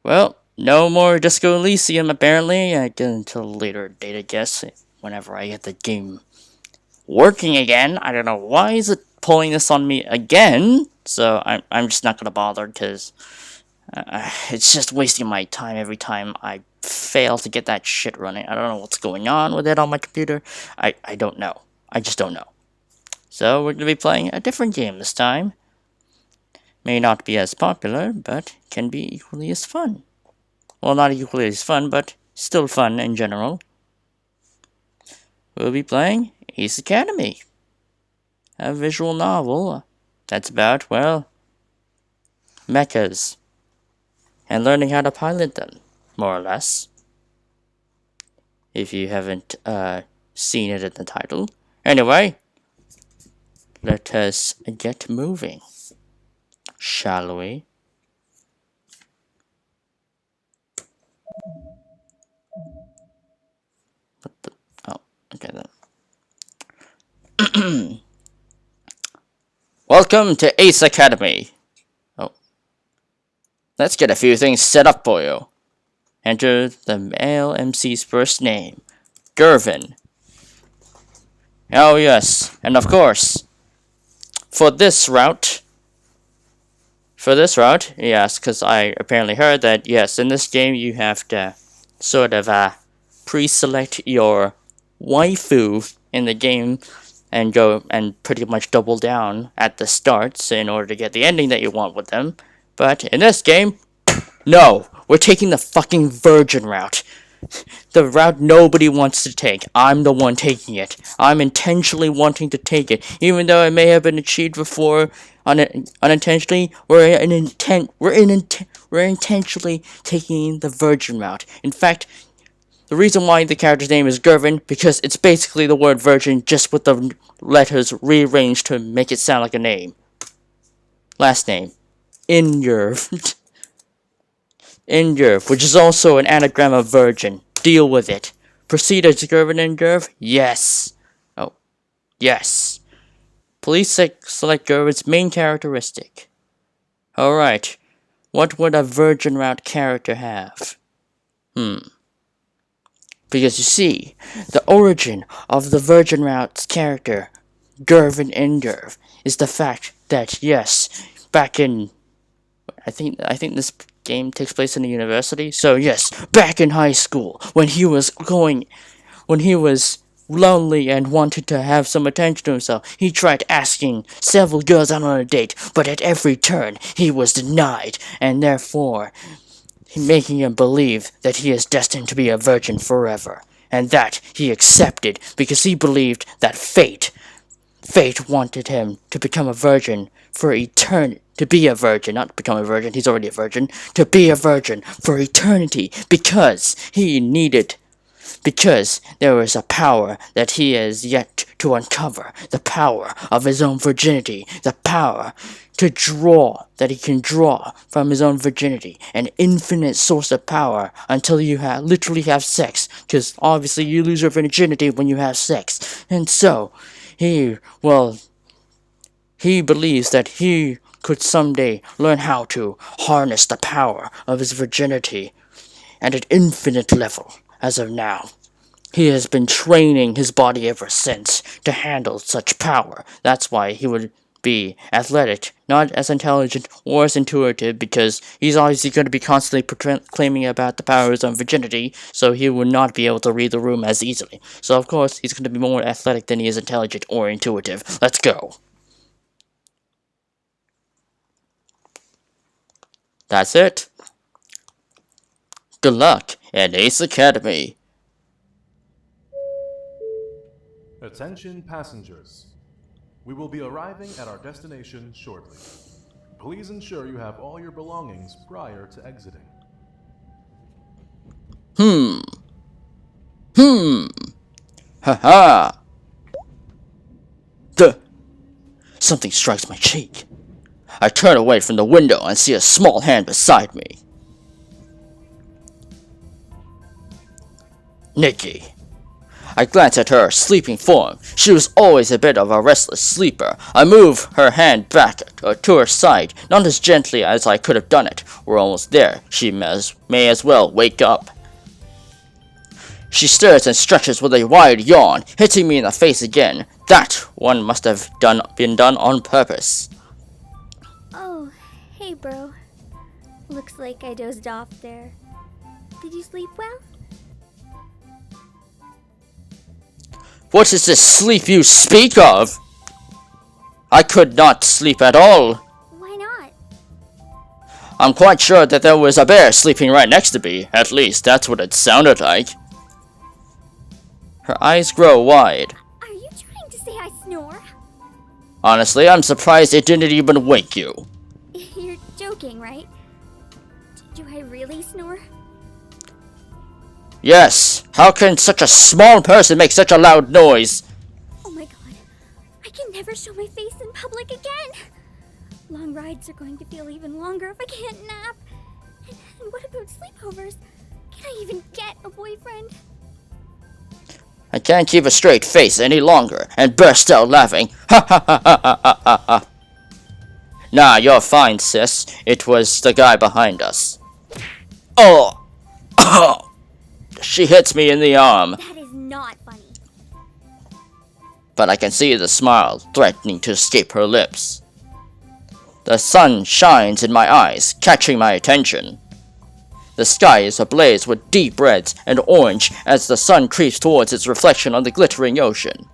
Well, no more Disco Elysium apparently. I get until a later date, I guess, whenever I get the game working again. I don't know why is it pulling this on me again. So I'm just not gonna bother because it's just wasting my time every time I fail to get that shit running. I don't know what's going on with it on my computer. I don't know. I just don't know. So we're gonna be playing a different game this time. May not be as popular, but can be equally as fun. Well, not equally as fun, but still fun in general. We'll be playing Ace Academy, a visual novel that's about, well, mechas, and learning how to pilot them, more or less. If you haven't seen it in the title. Anyway, let us get moving, shall we? Oh, okay then. Welcome to Ace Academy. Oh, let's get a few things set up for you. Enter the male MC's first name, Gervin. Oh yes, and of course, for this route, yes, because I apparently heard that, yes, in this game you have to sort of pre-select your waifu in the game and go and pretty much double down at the start in order to get the ending that you want with them. But in this game, no, we're taking the fucking virgin route. The route nobody wants to take. I'm the one taking it. I'm intentionally wanting to take it, even though it may have been achieved before unintentionally. We're intentionally taking the virgin route. In fact, the reason why the character's name is Gervin, because it's basically the word virgin just with the letters rearranged to make it sound like a name. Last name, Ingerv. Ingerv, which is also an anagram of virgin. Deal with it. Proceed as Gervin Ingerv? Yes. Oh, yes. Please select Gervin's main characteristic. Alright. What would a virgin route character have? Because you see, the origin of the virgin route's character, Gervin Ingerv, is the fact that, yes, back in... I think this game takes place in a university. So yes, back in high school, when he was lonely and wanted to have some attention to himself, he tried asking several girls out on a date, but at every turn he was denied, and therefore making him believe that he is destined to be a virgin forever, and that he accepted because he believed that fate wanted him to become a virgin for eternity. To be a virgin, not become a virgin, he's already a virgin. To be a virgin for eternity, because there was a power that he has yet to uncover. The power of his own virginity. The power that he can draw from his own virginity. An infinite source of power until you literally have sex. Because obviously you lose your virginity when you have sex. And so, he believes that he could someday learn how to harness the power of his virginity at an infinite level as of now. He has been training his body ever since to handle such power. That's why he would be athletic, not as intelligent or as intuitive, because he's obviously going to be constantly claiming about the power of his own virginity, so he would not be able to read the room as easily. So of course, he's going to be more athletic than he is intelligent or intuitive. Let's go. That's it. Good luck at Ace Academy. Attention passengers. We will be arriving at our destination shortly. Please ensure you have all your belongings prior to exiting. Haha. Something strikes my cheek. I turn away from the window and see a small hand beside me. Nikki. I glance at her sleeping form. She was always a bit of a restless sleeper. I move her hand back to her side, not as gently as I could have done it. We're almost there. She may as well wake up. She stirs and stretches with a wide yawn, hitting me in the face again. That one must have been done on purpose. Oh, hey bro. Looks like I dozed off there. Did you sleep well? What is this sleep you speak of? I could not sleep at all. Why not? I'm quite sure that there was a bear sleeping right next to me. At least, that's what it sounded like. Her eyes grow wide. Are you trying to say I snore? Honestly, I'm surprised it didn't even wake you. You're joking, right? Do I really snore? Yes. How can such a small person make such a loud noise? Oh my god. I can never show my face in public again. Long rides are going to feel even longer if I can't nap. And what about sleepovers? Can I even get a boyfriend? I can't keep a straight face any longer and burst out laughing. Ha ha ha ha ha ha ha ha. Nah, you're fine, sis. It was the guy behind us. Oh! Oh! She hits me in the arm. That is not funny. But I can see the smile threatening to escape her lips. The sun shines in my eyes, catching my attention. The sky is ablaze with deep reds and orange as the sun creeps towards its reflection on the glittering ocean.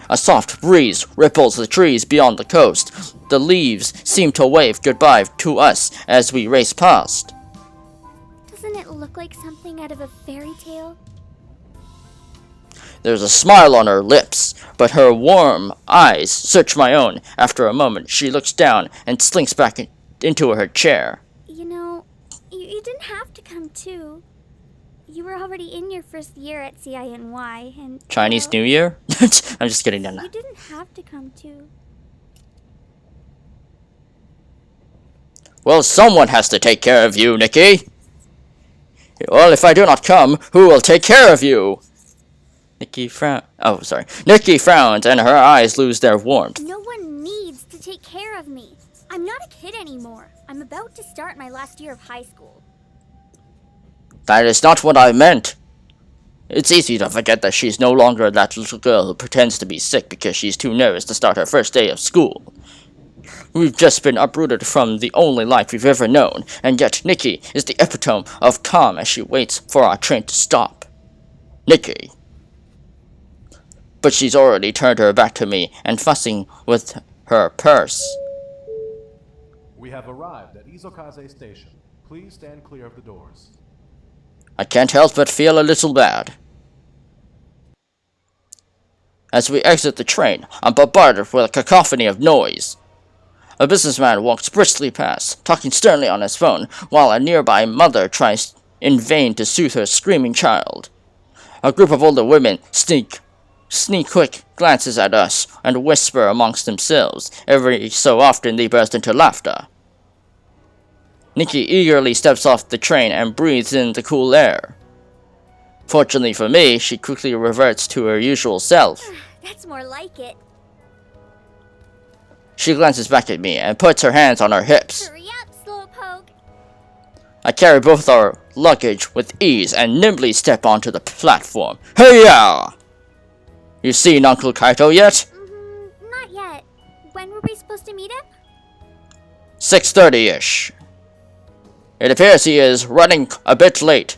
A soft breeze ripples the trees beyond the coast. The leaves seem to wave goodbye to us as we race past. Doesn't it look like something out of a fairy tale? There's a smile on her lips, but her warm eyes search my own. After a moment, she looks down and slinks back into her chair. You know, you didn't have to come too. You were already in your first year at CINY, and... Chinese New Year? I'm just kidding, Nana. You didn't have to come too. Well, someone has to take care of you, Nikki. Well, if I do not come, who will take care of you? Nikki frowns, and her eyes lose their warmth. No one needs to take care of me. I'm not a kid anymore. I'm about to start my last year of high school. That is not what I meant. It's easy to forget that she's no longer that little girl who pretends to be sick because she's too nervous to start her first day of school. We've just been uprooted from the only life we've ever known, and yet Nikki is the epitome of calm as she waits for our train to stop. Nikki. But she's already turned her back to me and fussing with her purse. We have arrived at Izokaze Station. Please stand clear of the doors. I can't help but feel a little bad. As we exit the train, I'm bombarded with a cacophony of noise. A businessman walks briskly past, talking sternly on his phone, while a nearby mother tries in vain to soothe her screaming child. A group of older women sneak quick glances at us and whisper amongst themselves. Every so often they burst into laughter. Nikki eagerly steps off the train and breathes in the cool air. Fortunately for me, she quickly reverts to her usual self. That's more like it. She glances back at me and puts her hands on her hips. Hurry up, slowpoke. I carry both our luggage with ease and nimbly step onto the platform. Hey-ya! You seen Uncle Kaito yet? Not yet. When were we supposed to meet him? 6:30-ish. It appears he is running a bit late.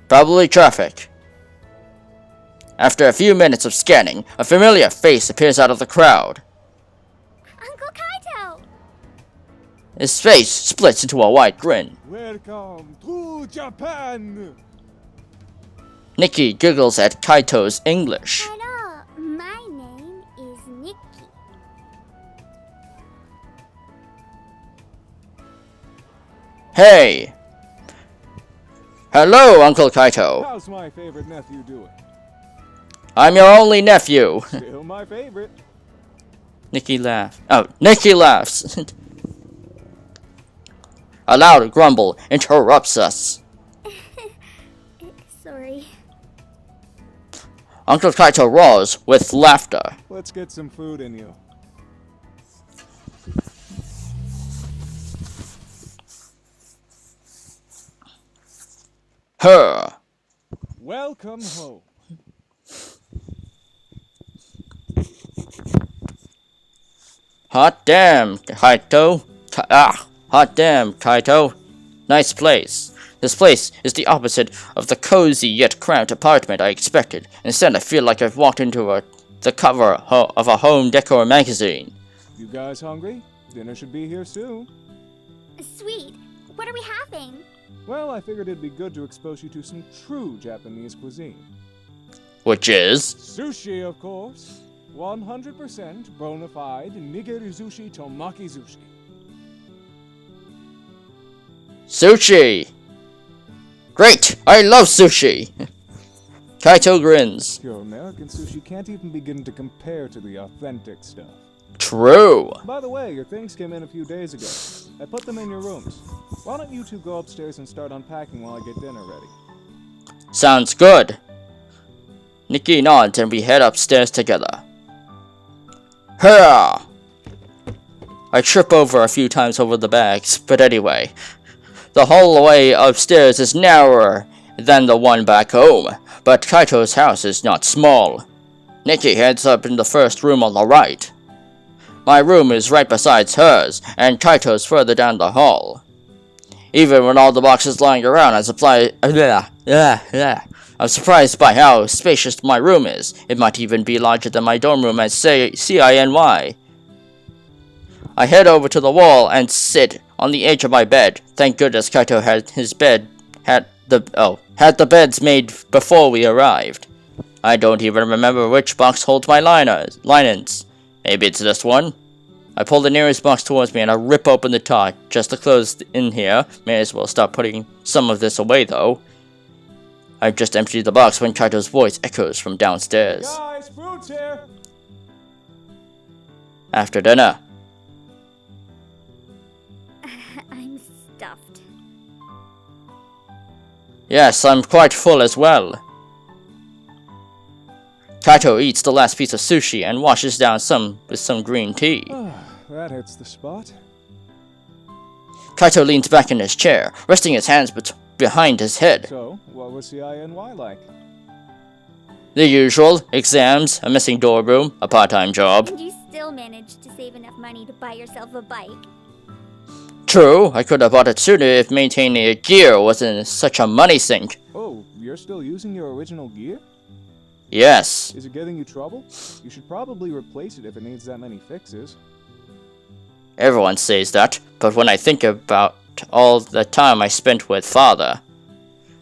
Probably traffic. After a few minutes of scanning, a familiar face appears out of the crowd. Uncle Kaito! His face splits into a wide grin. Welcome to Japan! Nikki giggles at Kaito's English. Hello, my name is Nikki. Hey! Hello, Uncle Kaito. How's my favorite nephew doing? I'm your only nephew. Still my favorite. Nikki laughs. Oh, Nikki laughs. A loud grumble interrupts us. Sorry. Uncle Kaito roars with laughter. Let's get some food in you. Her. Welcome home. Hot damn, Kaito. Hot damn, Kaito. Nice place. This place is the opposite of the cozy yet cramped apartment I expected. Instead, I feel like I've walked into the cover of a home decor magazine. You guys hungry? Dinner should be here soon. Sweet. What are we having? Well, I figured it'd be good to expose you to some true Japanese cuisine. Which is? Sushi, of course. 100% bona fide nigiri sushi tomaki sushi. Sushi! Great! I love sushi! Kaito grins. Your American sushi can't even begin to compare to the authentic stuff. True! By the way, your things came in a few days ago. I put them in your rooms. Why don't you two go upstairs and start unpacking while I get dinner ready? Sounds good. Nikki nods and we head upstairs together. Hurrah! I trip over a few times over the bags, but anyway. The hallway upstairs is narrower than the one back home, but Kaito's house is not small. Nikki heads up in the first room on the right. My room is right beside hers, and Kaito's further down the hall. Even with all the boxes lying around, I'm surprised by how spacious my room is. It might even be larger than my dorm room at CINY. I head over to the wall and sit on the edge of my bed. Thank goodness Kaito had the beds made before we arrived. I don't even remember which box holds my linens. Maybe it's this one. I pull the nearest box towards me and I rip open the top just to close in here. May as well start putting some of this away though. I've just emptied the box when Kaito's voice echoes from downstairs. Guys, food's here! After dinner. I'm stuffed. Yes, I'm quite full as well. Kaito eats the last piece of sushi and washes down with some green tea. That hits the spot. Kaito leans back in his chair, resting his hands behind his head. So, what was CINY like? The usual: exams, a missing dorm room, a part-time job. And you still managed to save enough money to buy yourself a bike. True, I could have bought it sooner if maintaining a gear wasn't such a money sink. Oh, you're still using your original gear? Yes. Is it giving you trouble? You should probably replace it if it needs that many fixes. Everyone says that, but when I think about all the time I spent with Father,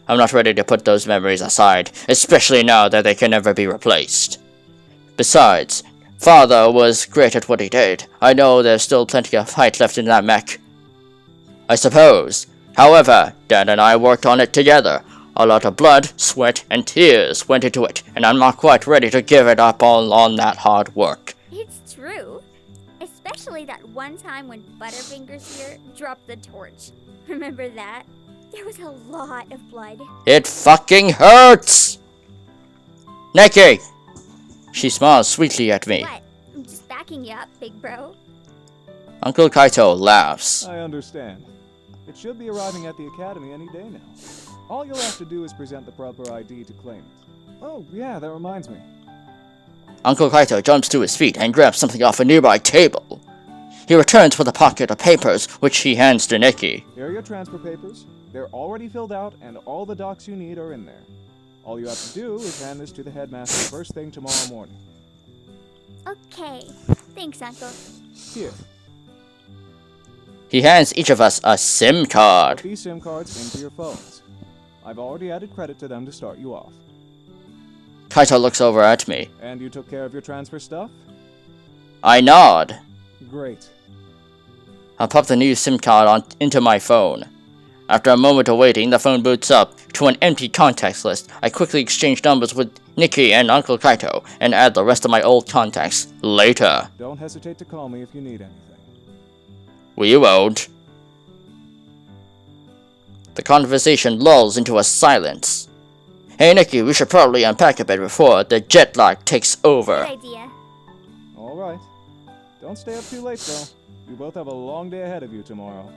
I'm not ready to put those memories aside, especially now that they can never be replaced. Besides, Father was great at what he did. I know there's still plenty of fight left in that mech. I suppose. However, Dad and I worked on it together. A lot of blood, sweat, and tears went into it, and I'm not quite ready to give it up all on that hard work. It's true. Especially that one time when Butterfingers here dropped the torch. Remember that? There was a lot of blood. It fucking hurts! Nikki! She smiles sweetly at me. What? I'm just backing you up, big bro. Uncle Kaito laughs. I understand. It should be arriving at the academy any day now. All you'll have to do is present the proper ID to claim it. Oh, yeah, that reminds me. Uncle Kaito jumps to his feet and grabs something off a nearby table. He returns with a pocket of papers, which he hands to Nikki. Here are your transfer papers. They're already filled out, and all the docs you need are in there. All you have to do is hand this to the headmaster first thing tomorrow morning. Okay. Thanks, Uncle. Here, He hands each of us a SIM card. put these SIM cards into your phones. I've already added credit to them to start you off. Kaito looks over at me. And you took care of your transfer stuff? I nod. Great. I pop the new SIM card into my phone. After a moment of waiting, the phone boots up to an empty contacts list. I quickly exchange numbers with Nikki and Uncle Kaito and add the rest of my old contacts later. Don't hesitate to call me if you need anything. We won't. The conversation lulls into a silence. Hey Nikki, we should probably unpack a bit before the jet lag takes Good over. idea. Alright. Don't stay up too late, though. You both have a long day ahead of you tomorrow.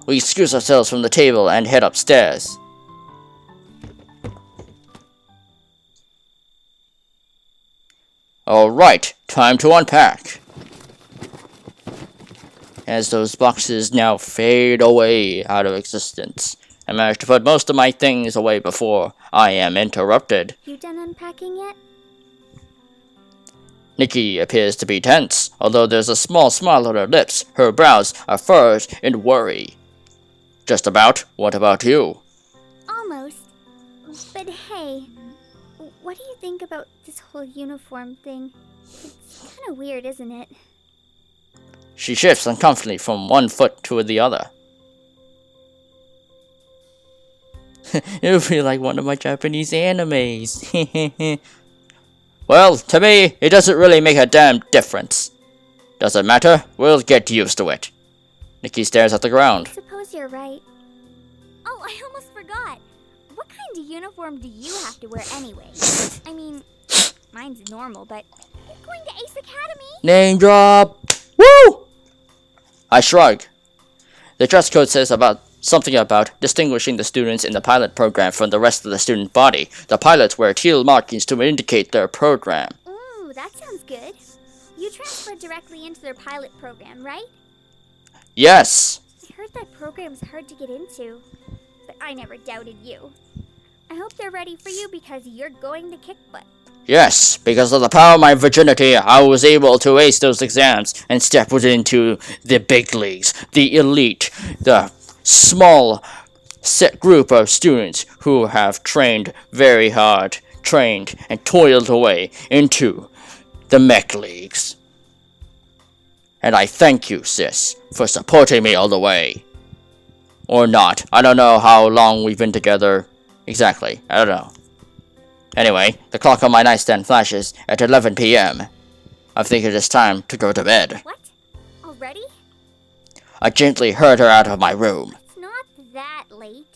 We excuse ourselves from the table and head upstairs. Alright, time to unpack. As those boxes now fade away out of existence, I managed to put most of my things away before I am interrupted. You done unpacking yet? Nikki appears to be tense, although there's a small smile on her lips. Her brows are furrowed in worry. Just about. What about you? Almost. But hey, what do you think about this whole uniform thing? It's kind of weird, isn't it? She shifts uncomfortably from one foot to the other. It would be like one of my Japanese animes. Well, to me, it doesn't really make a damn difference. Doesn't matter, we'll get used to it. Nikki stares at the ground. I suppose you're right. Oh, I almost forgot. What kind of uniform do you have to wear anyway? I mean, mine's normal, but you're going to Ace Academy? Name drop! Woo! I shrug. The dress code says something about distinguishing the students in the pilot program from the rest of the student body. The pilots wear teal markings to indicate their program. Ooh, that sounds good. You transferred directly into their pilot program, right? Yes! I heard that program's hard to get into, but I never doubted you. I hope they're ready for you because you're going to kick butt. Yes, because of the power of my virginity, I was able to ace those exams and step into the big leagues, the elite, the small set group of students who have trained very hard, trained and toiled away into the mech leagues. And I thank you, sis, for supporting me all the way. Or not. I don't know how long we've been together. Exactly. I don't know. Anyway, the clock on my nightstand flashes at 11 p.m. I think it is time to go to bed. What? Already? I gently herd her out of my room. It's not that late.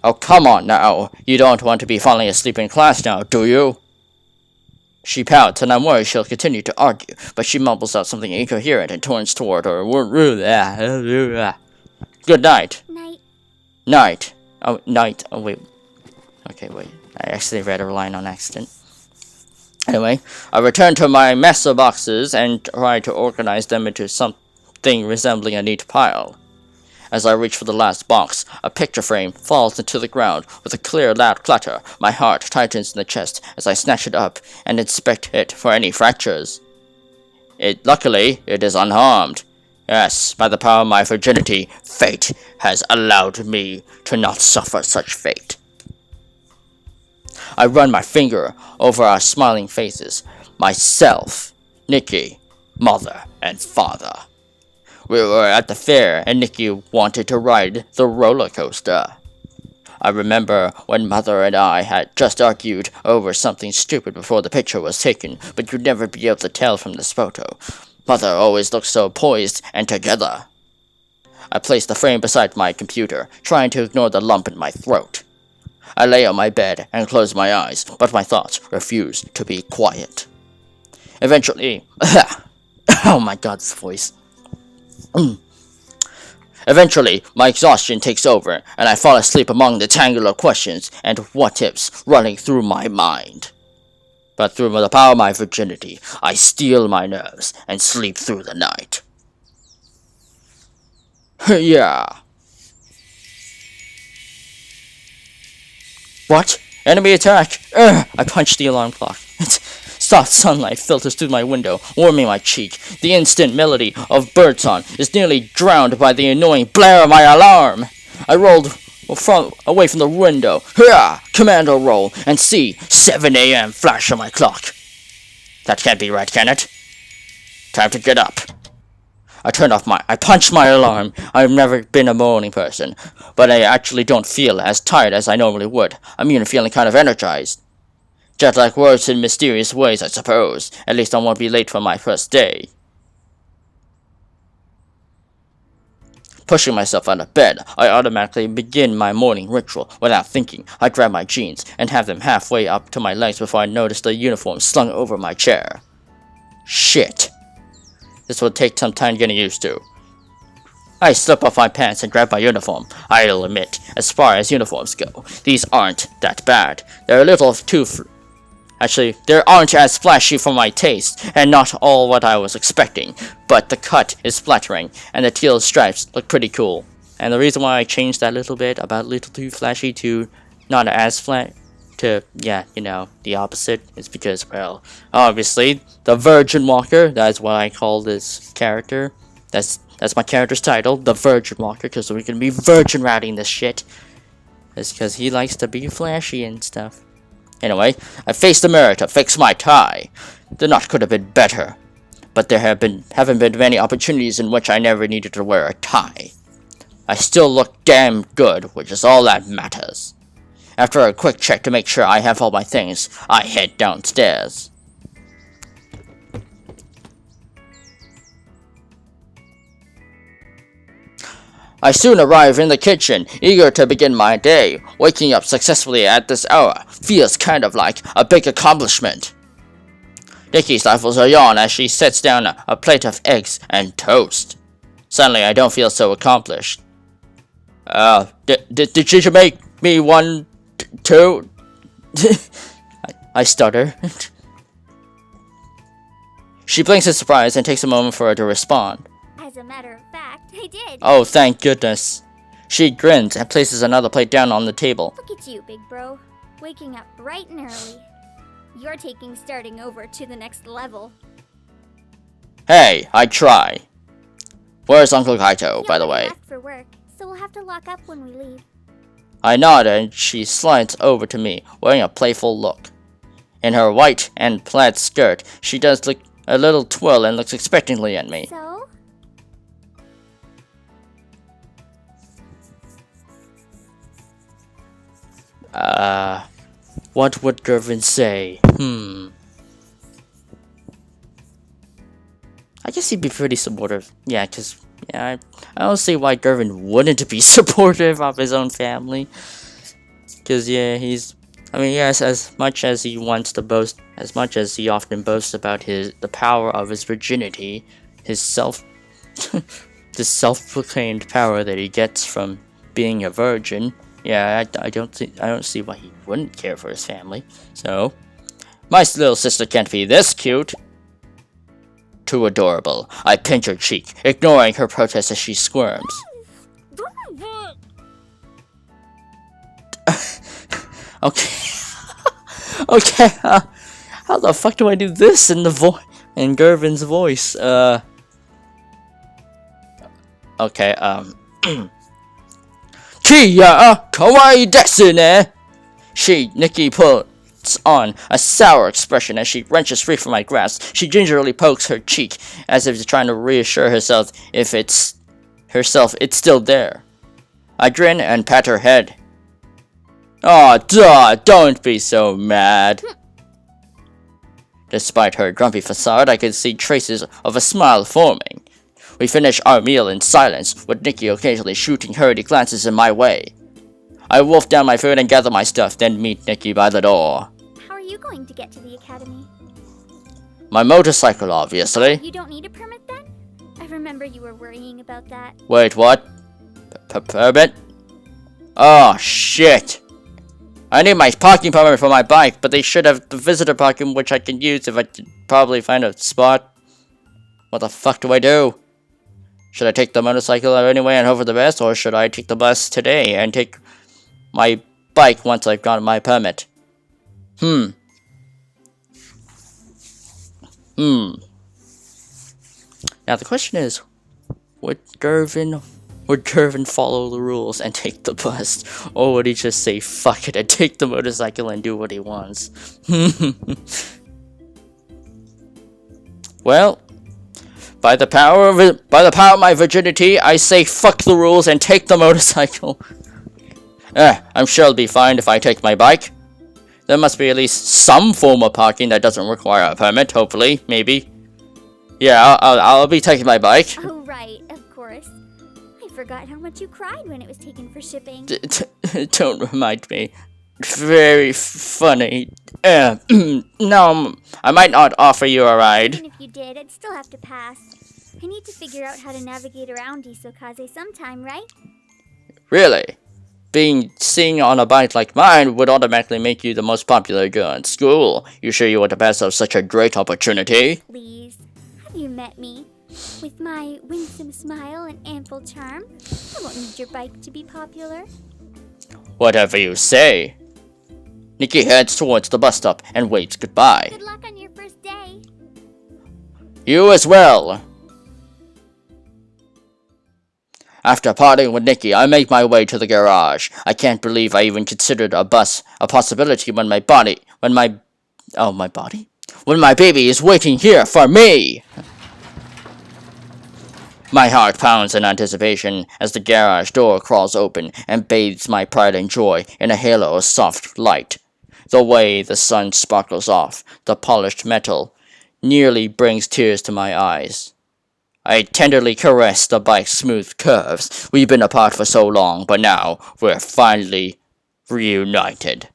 Oh, come on now. You don't want to be falling asleep in class now, do you? She pouts, and I'm worried she'll continue to argue, but she mumbles out something incoherent and turns toward her. Good night. Night. Night. Oh, night. Oh, wait. Okay, wait. I actually read a line on accident. Anyway, I return to my mess of boxes and try to organize them into something resembling a neat pile. As I reach for the last box, a picture frame falls into the ground with a clear, loud clatter. My heart tightens in the chest as I snatch it up and inspect it for any fractures. Luckily, it is unharmed. Yes, by the power of my virginity, fate has allowed me to not suffer such fate. I run my finger over our smiling faces. Myself, Nikki, mother, and father. We were at the fair, and Nikki wanted to ride the roller coaster. I remember when Mother and I had just argued over something stupid before the picture was taken, but you'd never be able to tell from this photo. Mother always looked so poised and together. I placed the frame beside my computer, trying to ignore the lump in my throat. I lay on my bed and closed my eyes, but my thoughts refused to be quiet. Eventually, oh my god, this voice. Eventually, my exhaustion takes over, and I fall asleep among the tangle of questions and what-ifs running through my mind. But through the power of my virginity, I steel my nerves and sleep through the night. Yeah. What? Enemy attack! I punched the alarm clock. Soft sunlight filters through my window, warming my cheek. The instant melody of birdsong is nearly drowned by the annoying blare of my alarm. I rolled away from the window, commando roll, and see 7 a.m. flash on my clock. That can't be right, can it? Time to get up. I punched my alarm. I've never been a morning person, but I actually don't feel as tired as I normally would. I'm even feeling kind of energized. Jet lag works in mysterious ways, I suppose. At least I won't be late for my first day. Pushing myself out of bed, I automatically begin my morning ritual. Without thinking, I grab my jeans and have them halfway up to my legs before I notice the uniform slung over my chair. Shit. This will take some time getting used to. I slip off my pants and grab my uniform. I'll admit, as far as uniforms go, these aren't that bad. They're a little too Actually, they aren't as flashy for my taste, and not all what I was expecting, but the cut is flattering, and the teal stripes look pretty cool. And the reason why I changed that little bit about little too flashy to not as flat, to, yeah, you know, the opposite, is because, well, obviously, the Virgin Walker, that's what I call this character. That's my character's title, the Virgin Walker, because we're gonna be virgin routing this shit. It's because he likes to be flashy and stuff. Anyway, I faced the mirror to fix my tie. The knot could have been better, but there haven't been many opportunities in which I never needed to wear a tie. I still look damn good, which is all that matters. After a quick check to make sure I have all my things, I head downstairs. I soon arrive in the kitchen, eager to begin my day. Waking up successfully at this hour feels kind of like a big accomplishment. Nikki stifles a yawn as she sets down a plate of eggs and toast. Suddenly, I don't feel so accomplished. Did you make me one, too? I stutter. She blinks in surprise and takes a moment for her to respond. As a matter of fact, I did. Oh, thank goodness. She grins and places another plate down on the table. Look at you, big bro. Waking up bright and early. You're taking starting over to the next level. Hey, I try. Where's Uncle Kaito, by the way? Left for work, so we'll have to lock up when we leave. I nod and she slides over to me, wearing a playful look. In her white and plaid skirt, she does look a little twirl and looks expectantly at me. So? What would Gervin say? I guess he'd be pretty supportive. Yeah, because, yeah, I don't see why Gervin wouldn't be supportive of his own family. Because, yeah, yes, as much as he wants to boast, as much as he often boasts about the power of his virginity, his this self-proclaimed power that he gets from being a virgin, yeah, I don't see why he wouldn't care for his family. So, my little sister can't be this cute. Too adorable. I pinch her cheek, ignoring her protest as she squirms. Okay. Okay. How the fuck do I do this in Gervin's voice? Okay. Kia, kawaii desu ne? Nikki puts on a sour expression as she wrenches free from my grasp. She gingerly pokes her cheek as if trying to reassure herself it's still there. I grin and pat her head. Aw, duh, don't be so mad. Despite her grumpy facade, I could see traces of a smile forming. We finish our meal in silence, with Nikki occasionally shooting hurried glances in my way. I wolf down my food and gather my stuff, then meet Nikki by the door. How are you going to get to the academy? My motorcycle, obviously. You don't need a permit then? I remember you were worrying about that. Wait, what? Permit? Oh, shit. I need my parking permit for my bike, but they should have the visitor parking, which I can use if I can probably find a spot. What the fuck do I do? Should I take the motorcycle anyway and hope for the best, or should I take the bus today and take my bike once I've gotten my permit? Now the question is, would Gervin follow the rules and take the bus, or would he just say fuck it and take the motorcycle and do what he wants? Well, by the power of my virginity, I say fuck the rules and take the motorcycle. I'm sure it'll be fine if I take my bike. There must be at least some form of parking that doesn't require a permit, hopefully, maybe. Yeah, I'll be taking my bike. Oh, right, of course. I forgot how much you cried when it was taken for shipping. Don't remind me. Very funny. No, I might not offer you a ride. Even if you did, I'd still have to pass. I need to figure out how to navigate around Isokaze sometime, right? Really? Seeing on a bike like mine would automatically make you the most popular girl in school. You sure you want to pass up such a great opportunity? Please, have you met me? With my winsome smile and ample charm, I won't need your bike to be popular. Whatever you say. Nikki heads towards the bus stop and waves goodbye. Good luck on your first day. You as well. After parting with Nikki, I make my way to the garage. I can't believe I even considered a bus a possibility when my baby is waiting here for me. My heart pounds in anticipation as the garage door crawls open and bathes my pride and joy in a halo of soft light. The way the sun sparkles off the polished metal nearly brings tears to my eyes. I tenderly caress the bike's smooth curves. We've been apart for so long, but now we're finally reunited.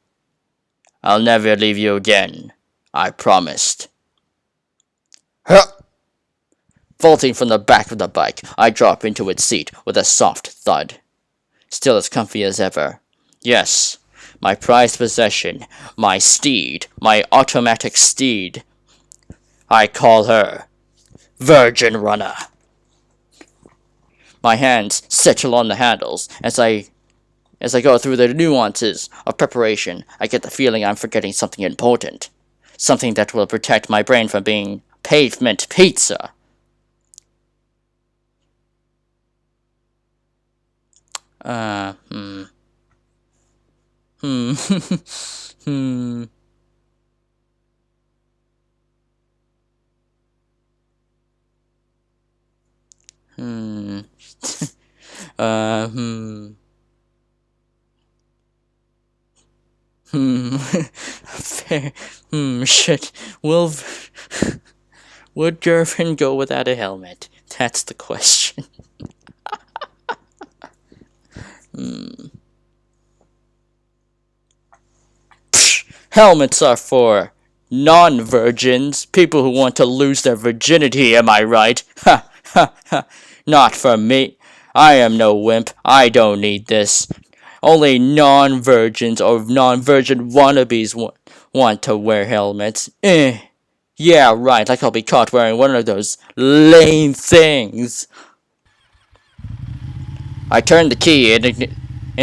I'll never leave you again. I promised. Huh! Vaulting from the back of the bike, I drop into its seat with a soft thud. Still as comfy as ever. Yes, my prized possession, my steed, my automatic steed. I call her Virgin Runner. My hands settle on the handles as I go through the nuances of preparation. I get the feeling I'm forgetting something important. Something that will protect my brain from being pavement pizza. Fair. Shit. Would Gervin go without a helmet? That's the question. Helmets are for non-virgins, people who want to lose their virginity, am I right? Ha ha ha. Not for me. I am no wimp. I don't need this. Only non-virgins or non-virgin wannabes want to wear helmets. Yeah, right, like I'll be caught wearing one of those lame things. I turn the key in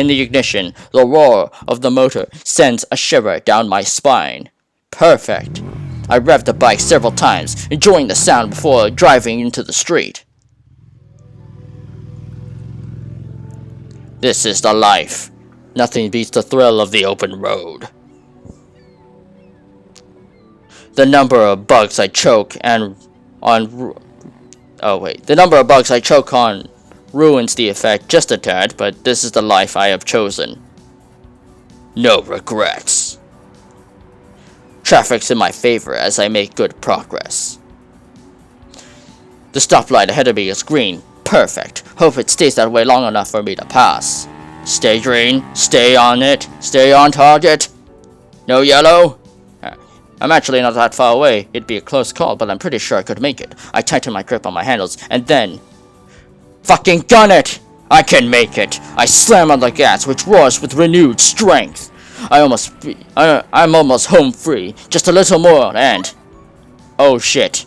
the ignition. The roar of the motor sends a shiver down my spine. Perfect. I rev the bike several times, enjoying the sound before driving into the street. This is the life. Nothing beats the thrill of the open road. The number of bugs I choke on ruins the effect just a tad, but this is the life I have chosen. No regrets. Traffic's in my favor as I make good progress. The stoplight ahead of me is green. Perfect. Hope it stays that way long enough for me to pass. Stay green. Stay on it. Stay on target. No yellow. I'm actually not that far away. It'd be a close call, but I'm pretty sure I could make it. I tighten my grip on my handles, and then... Fucking gun it! I can make it! I slam on the gas, which roars with renewed strength. I'm almost home free. Just a little more, and... Oh shit.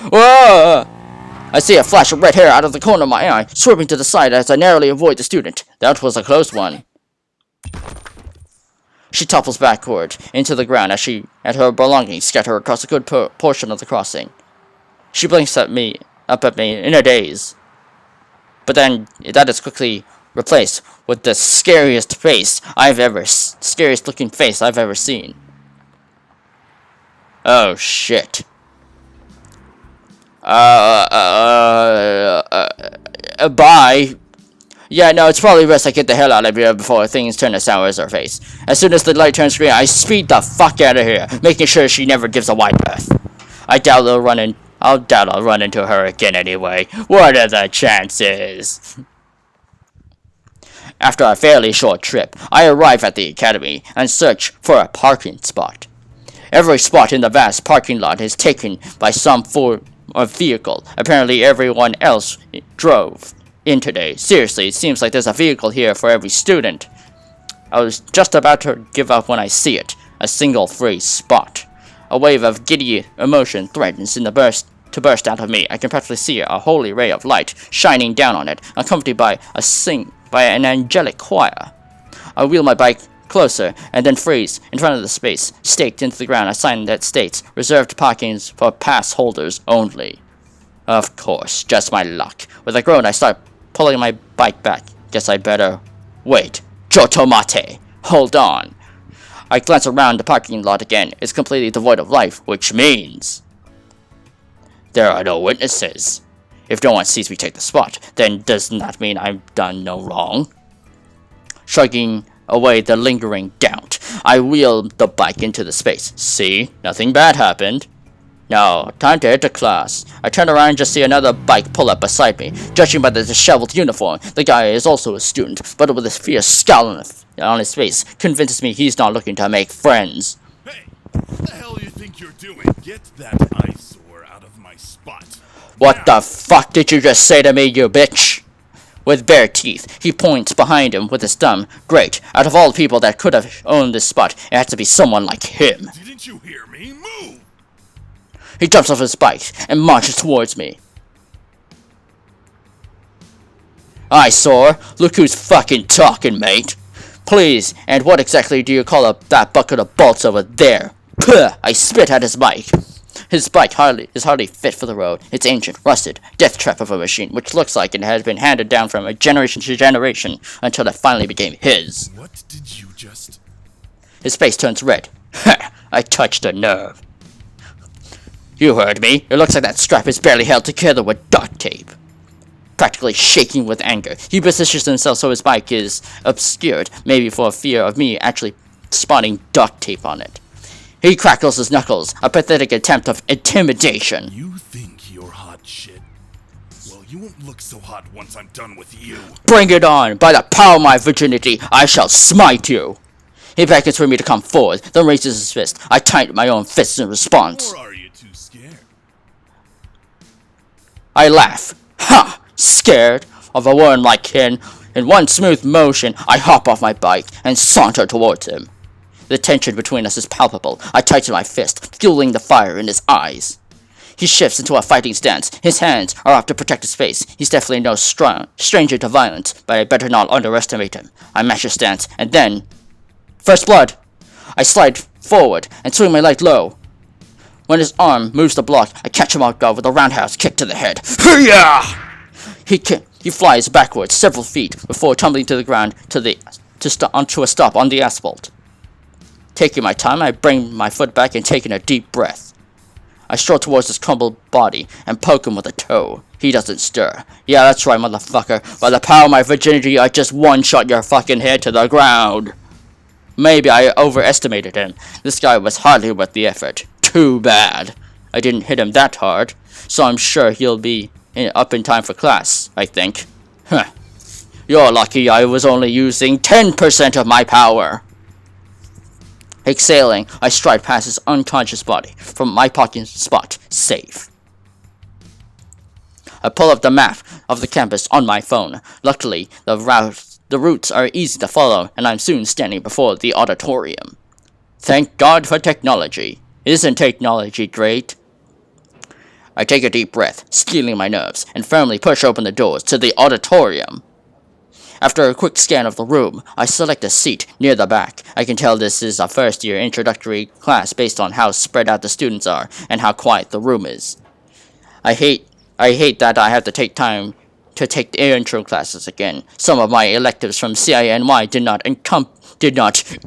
Whoa! I see a flash of red hair out of the corner of my eye, swerving to the side as I narrowly avoid the student. That was a close one. She topples backward into the ground as her belongings scatter across a good portion of the crossing. She blinks up at me in a daze. But then that is quickly replaced with the scariest looking face I've ever seen. Oh shit. Bye. Yeah, no, it's probably best I get the hell out of here before things turn to sour as her face. As soon as the light turns green, I speed the fuck out of here, making sure she never gives a wide berth. I doubt I'll run into her again anyway. What are the chances? After a fairly short trip, I arrive at the academy and search for a parking spot. Every spot in the vast parking lot is taken by some form of vehicle. Apparently everyone else drove in today. Seriously, it seems like there's a vehicle here for every student. I was just about to give up when I see it. A single free spot. A wave of giddy emotion threatens to burst out of me. I can practically see a holy ray of light shining down on it, accompanied by an angelic choir. I wheel my bike closer and then freeze in front of the space staked into the ground, a sign that states reserved parkings for pass holders only. Of course, just my luck. With a groan, I start pulling my bike back. Guess I better wait. Jotomate! Hold on. I glance around the parking lot again. It's completely devoid of life, which means there are no witnesses. If no one sees me take the spot, then doesn't that mean I've done no wrong? Shrugging away the lingering doubt, I wheel the bike into the space. See? Nothing bad happened. Now, time to head to class. I turn around and just see another bike pull up beside me. Judging by the disheveled uniform, the guy is also a student, but with a fierce scowl on his face, convinces me he's not looking to make friends. Hey, what the hell you think you're doing? Get that eyesore out of my spot. What the fuck did you just say to me, you bitch? With bare teeth, he points behind him with his thumb. Great. Out of all the people that could have owned this spot, it had to be someone like him. Didn't you hear me? Move! He jumps off his bike and marches towards me. Eyesore, look who's fucking talking, mate. Please, and what exactly do you call that bucket of bolts over there? Puh! I spit at his bike. His bike is hardly fit for the road. It's ancient, rusted, death trap of a machine, which looks like it has been handed down from a generation to generation until it finally became his. What did you just... His face turns red. Ha! I touched a nerve. You heard me. It looks like that strap is barely held together with duct tape. Practically shaking with anger, he positions himself so his bike is obscured, maybe for fear of me actually spotting duct tape on it. He crackles his knuckles, a pathetic attempt of intimidation. You think you're hot shit? Well, you won't look so hot once I'm done with you. Bring it on! By the power of my virginity, I shall smite you! He beckons for me to come forward, then raises his fist. I tighten my own fists in response. Or are you too scared? I laugh. Ha! Scared of a worm like him. In one smooth motion, I hop off my bike and saunter towards him. The tension between us is palpable. I tighten my fist, fueling the fire in his eyes. He shifts into a fighting stance. His hands are out to protect his face. He's definitely no stranger to violence, but I better not underestimate him. I match his stance, and then... First blood! I slide forward and swing my leg low. When his arm moves to block, I catch him off guard with a roundhouse kick to the head. Hoo-yah! He flies backwards several feet before tumbling to the ground onto a stop on the asphalt. Taking my time, I bring my foot back and take in a deep breath. I stroll towards his crumbled body and poke him with a toe. He doesn't stir. Yeah, that's right, motherfucker. By the power of my virginity, I just one-shot your fucking head to the ground. Maybe I overestimated him. This guy was hardly worth the effort. Too bad. I didn't hit him that hard, so I'm sure he'll be up in time for class, I think. Huh. You're lucky I was only using 10% of my power. Exhaling, I stride past his unconscious body from my parking spot, safe. I pull up the map of the campus on my phone. Luckily, the routes are easy to follow, and I'm soon standing before the auditorium. Thank God for technology. Isn't technology great? I take a deep breath, steeling my nerves, and firmly push open the doors to the auditorium. After a quick scan of the room, I select a seat near the back. I can tell this is a first-year introductory class based on how spread out the students are and how quiet the room is. I hate that I have to take time to take the intro classes again. Some of my electives from CINY did not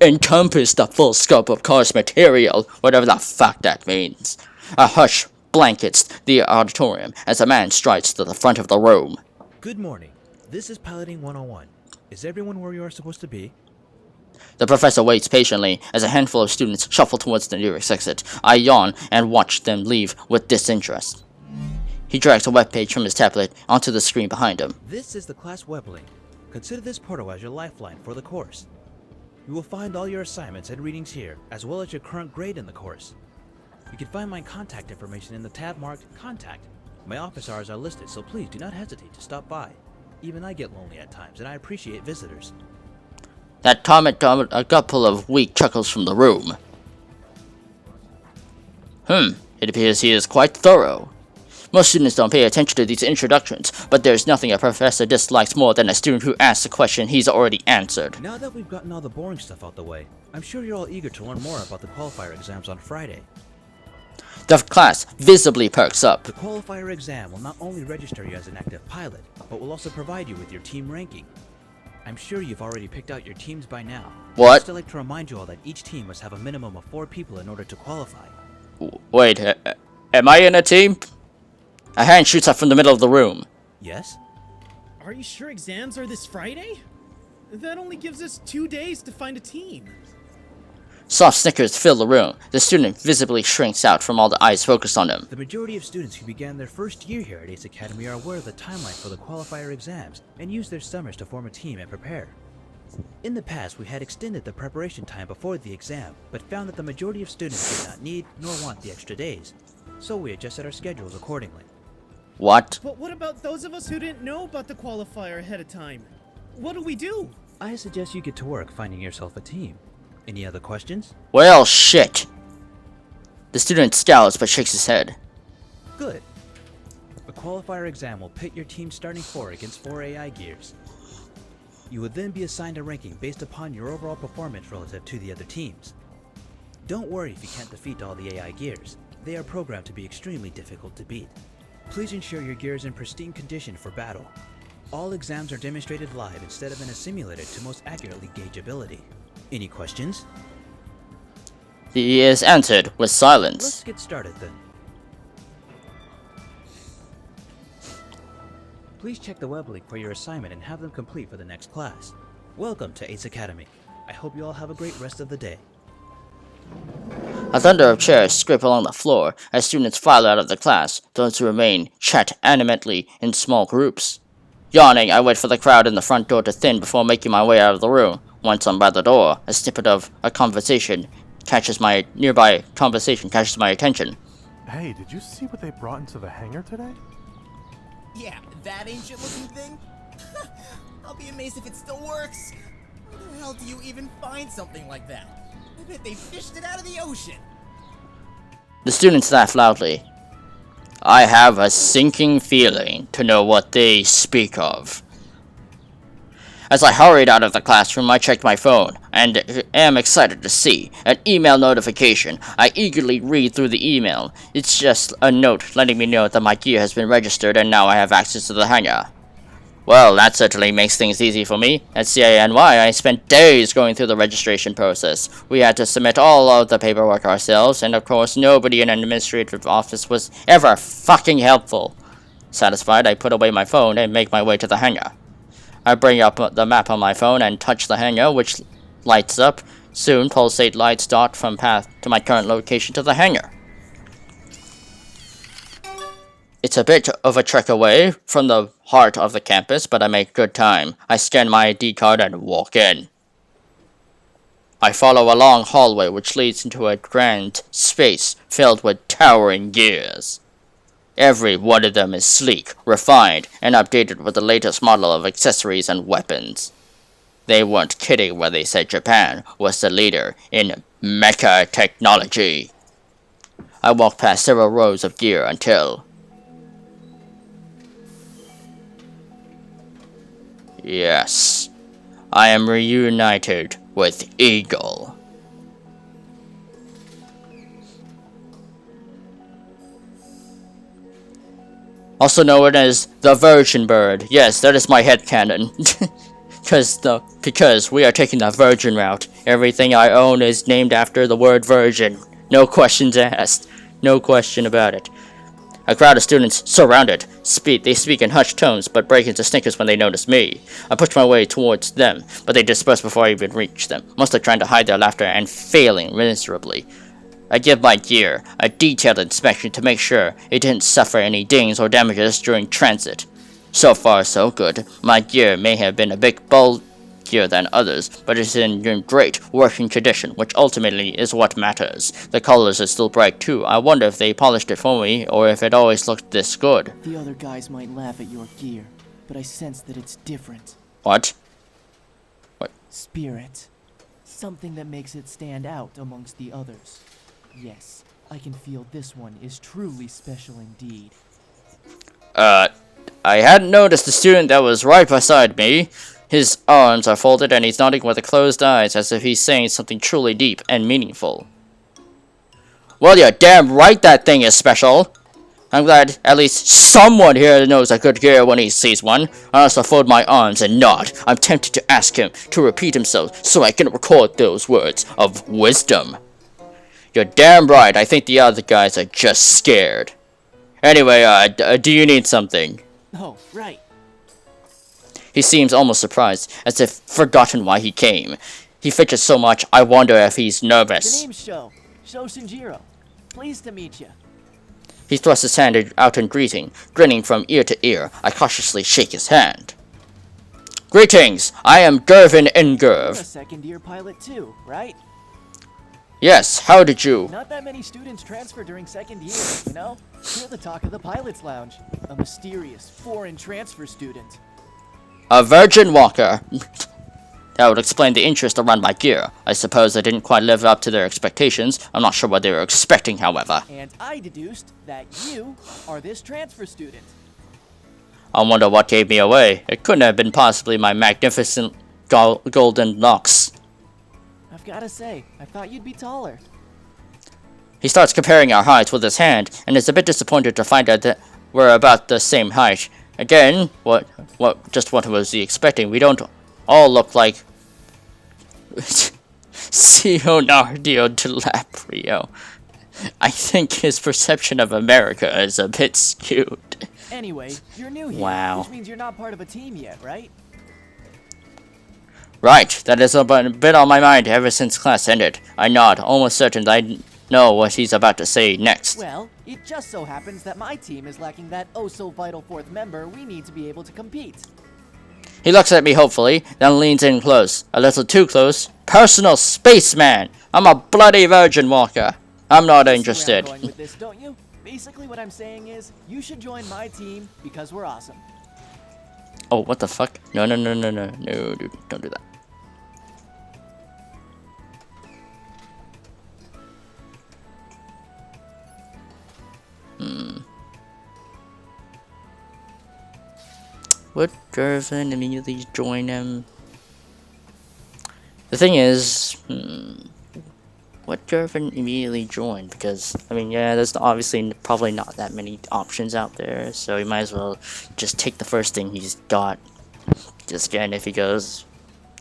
encompass the full scope of course material, whatever the fuck that means. A hush blankets the auditorium as a man strides to the front of the room. Good morning. This is Piloting 101. Is everyone where you are supposed to be? The professor waits patiently as a handful of students shuffle towards the nearest exit. I yawn and watch them leave with disinterest. He drags a webpage from his tablet onto the screen behind him. This is the class web link. Consider this portal as your lifeline for the course. You will find all your assignments and readings here, as well as your current grade in the course. You can find my contact information in the tab marked Contact. My office hours are listed, so please do not hesitate to stop by. Even I get lonely at times, and I appreciate visitors. That comment got a couple of weak chuckles from the room. It appears he is quite thorough. Most students don't pay attention to these introductions, but there's nothing a professor dislikes more than a student who asks a question he's already answered. Now that we've gotten all the boring stuff out the way, I'm sure you're all eager to learn more about the qualifier exams on Friday. The class visibly perks up. The qualifier exam will not only register you as an active pilot, but will also provide you with your team ranking. I'm sure you've already picked out your teams by now. What? I'd still like to remind you all that each team must have a minimum of 4 people in order to qualify. Wait, am I in a team? A hand shoots up from the middle of the room. Yes? Are you sure exams are this Friday? That only gives us 2 days to find a team. Soft snickers fill the room. The student visibly shrinks out from all the eyes focused on him. The majority of students who began their first year here at Ace Academy are aware of the timeline for the qualifier exams and use their summers to form a team and prepare. In the past, we had extended the preparation time before the exam, but found that the majority of students did not need nor want the extra days, so we adjusted our schedules accordingly. What? But what about those of us who didn't know about the qualifier ahead of time? What do we do? I suggest you get to work finding yourself a team. Any other questions? Well, shit. The student scowls but shakes his head. Good. The qualifier exam will pit your team's starting 4 against 4 AI gears. You will then be assigned a ranking based upon your overall performance relative to the other teams. Don't worry if you can't defeat all the AI gears. They are programmed to be extremely difficult to beat. Please ensure your gear is in pristine condition for battle. All exams are demonstrated live instead of in a simulator to most accurately gauge ability. Any questions? He is answered with silence. Let's get started then. Please check the web link for your assignment and have them complete for the next class. Welcome to Ace Academy. I hope you all have a great rest of the day. A thunder of chairs scrape along the floor as students file out of the class. Those who remain chat animately in small groups. Yawning, I wait for the crowd in the front door to thin before making my way out of the room. Once I'm by the door, a snippet of a conversation catches my attention. Hey, did you see what they brought into the hangar today? Yeah, that ancient looking thing? I'll be amazed if it still works. Where the hell do you even find something like that? I bet they fished it out of the ocean. The students laugh loudly. I have a sinking feeling to know what they speak of. As I hurried out of the classroom, I checked my phone, and am excited to see an email notification. I eagerly read through the email. It's just a note letting me know that my gear has been registered and now I have access to the hangar. Well, that certainly makes things easy for me. At CANY, I spent days going through the registration process. We had to submit all of the paperwork ourselves, and of course, nobody in an administrative office was ever fucking helpful. Satisfied, I put away my phone and make my way to the hangar. I bring up the map on my phone and touch the hangar, which lights up. Soon, pulsate lights dot from path to my current location to the hangar. It's a bit of a trek away from the heart of the campus, but I make good time. I scan my ID card and walk in. I follow a long hallway which leads into a grand space filled with towering gears. Every one of them is sleek, refined, and updated with the latest model of accessories and weapons. They weren't kidding when they said Japan was the leader in mecha technology. I walk past several rows of gear until... Yes, I am reunited with Eagle. Also known as the Virgin Bird. Yes, that is my headcanon. Because we are taking the Virgin route. Everything I own is named after the word Virgin. No questions asked. No question about it. A crowd of students surrounded. They speak in hushed tones, but break into snickers when they notice me. I push my way towards them, but they disperse before I even reach them, mostly trying to hide their laughter and failing miserably. I give my gear a detailed inspection to make sure it didn't suffer any dings or damages during transit. So far, so good. My gear may have been a bit bulkier than others, but it's in great working condition, which ultimately is what matters. The colors are still bright too. I wonder if they polished it for me, or if it always looked this good. The other guys might laugh at your gear, but I sense that it's different. What? Spirit. Something that makes it stand out amongst the others. Yes, I can feel this one is truly special indeed. I hadn't noticed the student that was right beside me. His arms are folded and he's nodding with closed eyes as if he's saying something truly deep and meaningful. Well, you're damn right that thing is special. I'm glad at least someone here knows a good gear when he sees one. I also fold my arms and nod. I'm tempted to ask him to repeat himself so I can record those words of wisdom. You're damn right, I think the other guys are just scared. Anyway, do you need something? Oh, right. He seems almost surprised, as if forgotten why he came. He fidgets so much, I wonder if he's The nervous. name's Sho Shinjiro. Pleased to meet you. He thrusts his hand out in greeting, grinning from ear to ear. I cautiously shake his hand. Greetings! I am Gervin You're a Ingurv. second-year pilot too, right? Yes, how did you? Not that many students transfer during second year, you know? You're the talk of the pilot's lounge. A mysterious, foreign transfer student. A virgin walker. That would explain the interest around my gear. I suppose I didn't quite live up to their expectations. I'm not sure what they were expecting, however. And I deduced that you are this transfer student. I wonder what gave me away. It couldn't have been possibly my magnificent golden locks. I've gotta say, I thought you'd be taller. He starts comparing our heights with his hand, and is a bit disappointed to find out that we're about the same height. Again, what was he expecting? We don't all look like Leonardo DiCaprio. I think his perception of America is a bit skewed. Anyway, you're new here, Wow. which means you're not part of a team yet, right? Right, that has been on my mind ever since class ended. I nod, almost certain that I know what he's about to say next. Well, it just so happens that my team is lacking that oh-so-vital fourth member we need to be able to compete. He looks at me hopefully, then leans in close. A little too close. Personal spaceman! I'm a bloody virgin walker. I'm not You see where I'm interested. going with this, don't you? Basically what I'm saying is, you should join my team because we're awesome. Oh, what the fuck? No, dude, don't do that. Would Gervin immediately join him? The thing is, would Gervin immediately join? Because, I mean, yeah, there's obviously probably not that many options out there, so he might as well just take the first thing he's got. Just again, if he goes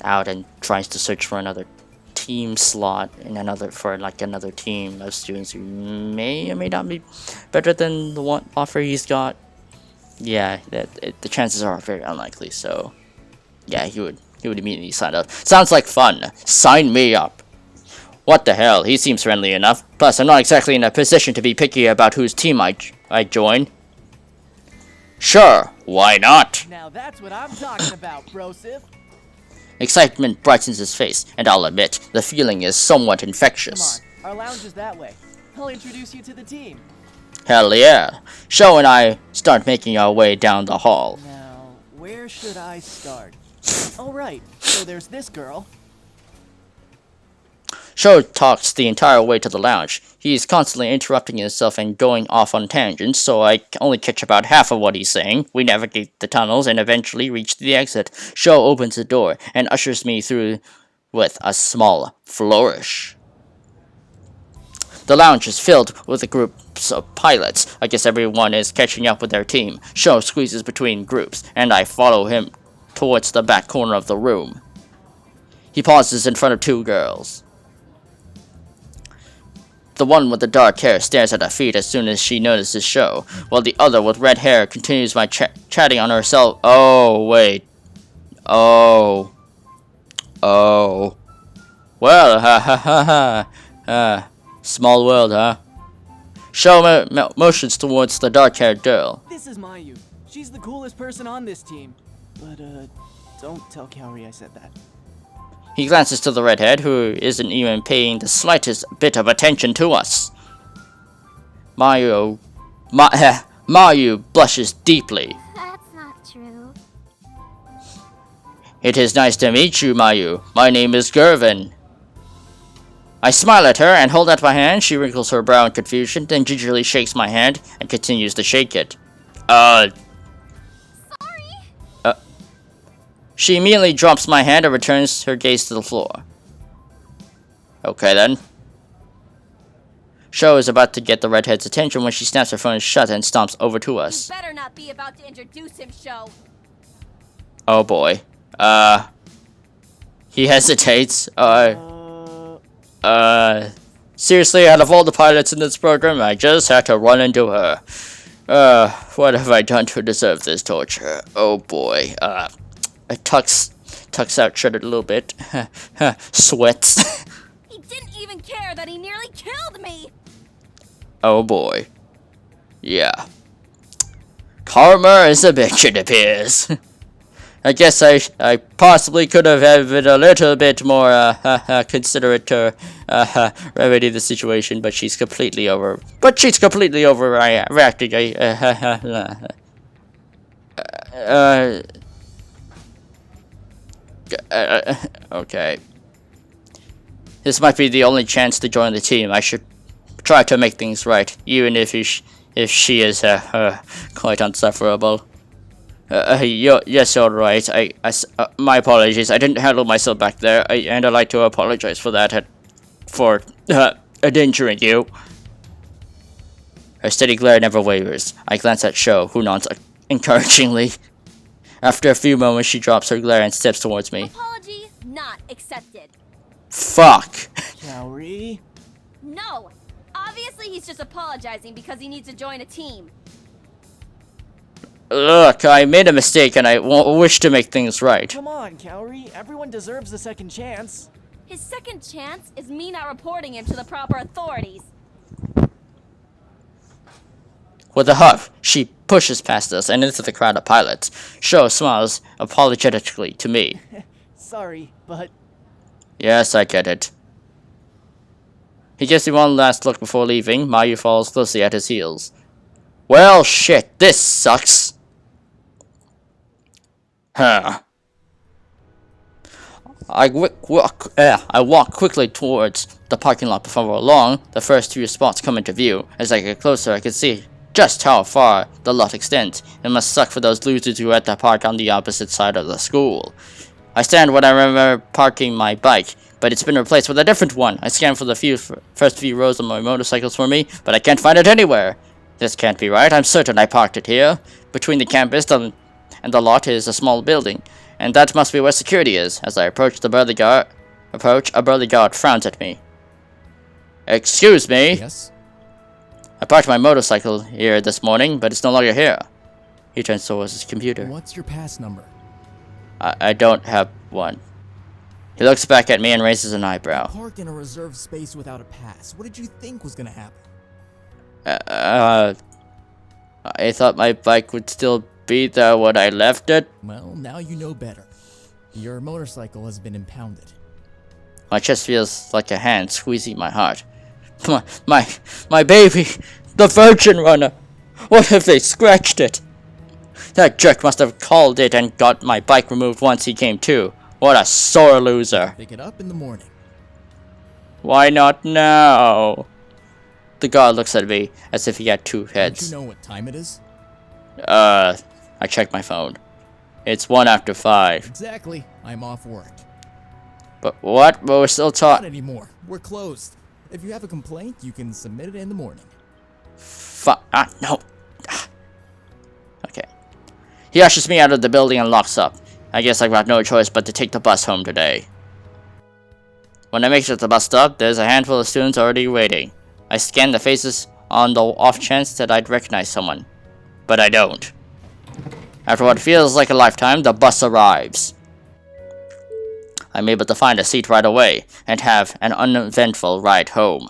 out and tries to search for another team slot in another team of students who may or may not be better than the one offer he's got, yeah, the chances are very unlikely. So, yeah, he would immediately sign up. Sounds like fun. Sign me up. What the hell? He seems friendly enough. Plus, I'm not exactly in a position to be picky about whose team I join. Sure, why not? Now that's what I'm talking about, brosif. Excitement brightens his face, and I'll admit, the feeling is somewhat Come infectious. on, our lounge is that way. I'll introduce you to the team. Hell yeah. Sho and I start making our way down the hall. Now, where should I start? Oh right, so there's this girl. Sho talks the entire way to the lounge. He's constantly interrupting himself and going off on tangents, so I only catch about half of what he's saying. We navigate the tunnels and eventually reach the exit. Sho opens the door and ushers me through with a small flourish. The lounge is filled with groups of pilots. I guess everyone is catching up with their team. Sho squeezes between groups, and I follow him towards the back corner of the room. He pauses in front of two girls. The one with the dark hair stares at her feet as soon as she notices Sho, while the other with red hair continues by chatting on her cell. Oh, wait. Oh. Well, ha. Small world, huh? Sho motions towards the dark-haired girl. This is Mayu. She's the coolest person on this team. But, don't tell Kaori I said that. He glances to the redhead, who isn't even paying the slightest bit of attention to us. Mayu blushes deeply. That's not true. It is nice to meet you, Mayu. My name is Gervin. I smile at her and hold out my hand. She wrinkles her brow in confusion, then gingerly shakes my hand and continues to shake it. Sorry. She immediately drops my hand and returns her gaze to the floor. Okay then. Sho is about to get the redhead's attention when she snaps her phone shut and stomps over to us. Better not be about to introduce him, Sho. Oh boy. He hesitates. Seriously, out of all the pilots in this program, I just had to run into her. What have I done to deserve this torture? Oh boy. It tucks out shredded a little bit. Sweats. He didn't even care that he nearly killed me. Oh boy. Yeah. Karma is a bitch, it appears. I guess I possibly could have been a little bit more considerate to remedy the situation, but she's completely overreacting. Okay. This might be the only chance to join the team. I should try to make things right, even if she is quite unsufferable. Yes, all right. My apologies. I didn't handle myself back there, and I'd like to apologize for that, for endangering you. Her steady glare never wavers. I glance at Sho, who nods encouragingly. After a few moments, she drops her glare and steps towards me. Apology not accepted. Fuck. Kaori? No. Obviously, he's just apologizing because he needs to join a team. Look, I made a mistake and I wish to make things right. Come on, Kaori. Everyone deserves a second chance. His second chance is me not reporting him to the proper authorities. With a huff, she pushes past us and into the crowd of pilots. Sho smiles apologetically to me. Sorry, but... Yes, I get it. He gives me one last look before leaving. Mayu follows closely at his heels. Well, shit, this sucks. Huh. I walk quickly towards the parking lot before long. The first few spots come into view. As I get closer, I can see just how far the lot extends. It must suck for those losers who had to park on the opposite side of the school. I stand when I remember parking my bike, but it's been replaced with a different one. I scan for the first few rows of my motorcycles for me, but I can't find it anywhere. This can't be right. I'm certain I parked it here. Between the campus and the lot is a small building, and that must be where security is. As I approach, a burly guard frowns at me. Excuse me? Yes? I parked my motorcycle here this morning, but it's no longer here. He turns towards his computer. What's your pass number? I don't have one. He looks back at me and raises an eyebrow. Parked in a reserved space without a pass. What did you think was gonna happen? I thought my bike would still be there when I left it. Well, now you know better. Your motorcycle has been impounded. My chest feels like a hand squeezing my heart. My baby, the Virgin Runner. What if they scratched it? That jerk must have called it and got my bike removed once he came to. What a sore loser. Pick it up in the morning. Why not now? The guard looks at me as if he had two heads. Don't you know what time it is? I checked my phone. It's 5:01. Exactly. I'm off work. But what? But we're still Not talking. anymore. We're closed. If you have a complaint, you can submit it in the morning. No. Okay. He ushers me out of the building and locks up. I guess I've got no choice but to take the bus home today. When I make it to the bus stop, there's a handful of students already waiting. I scan the faces on the off chance that I'd recognize someone. But I don't. After what feels like a lifetime, the bus arrives. I'm able to find a seat right away and have an uneventful ride home.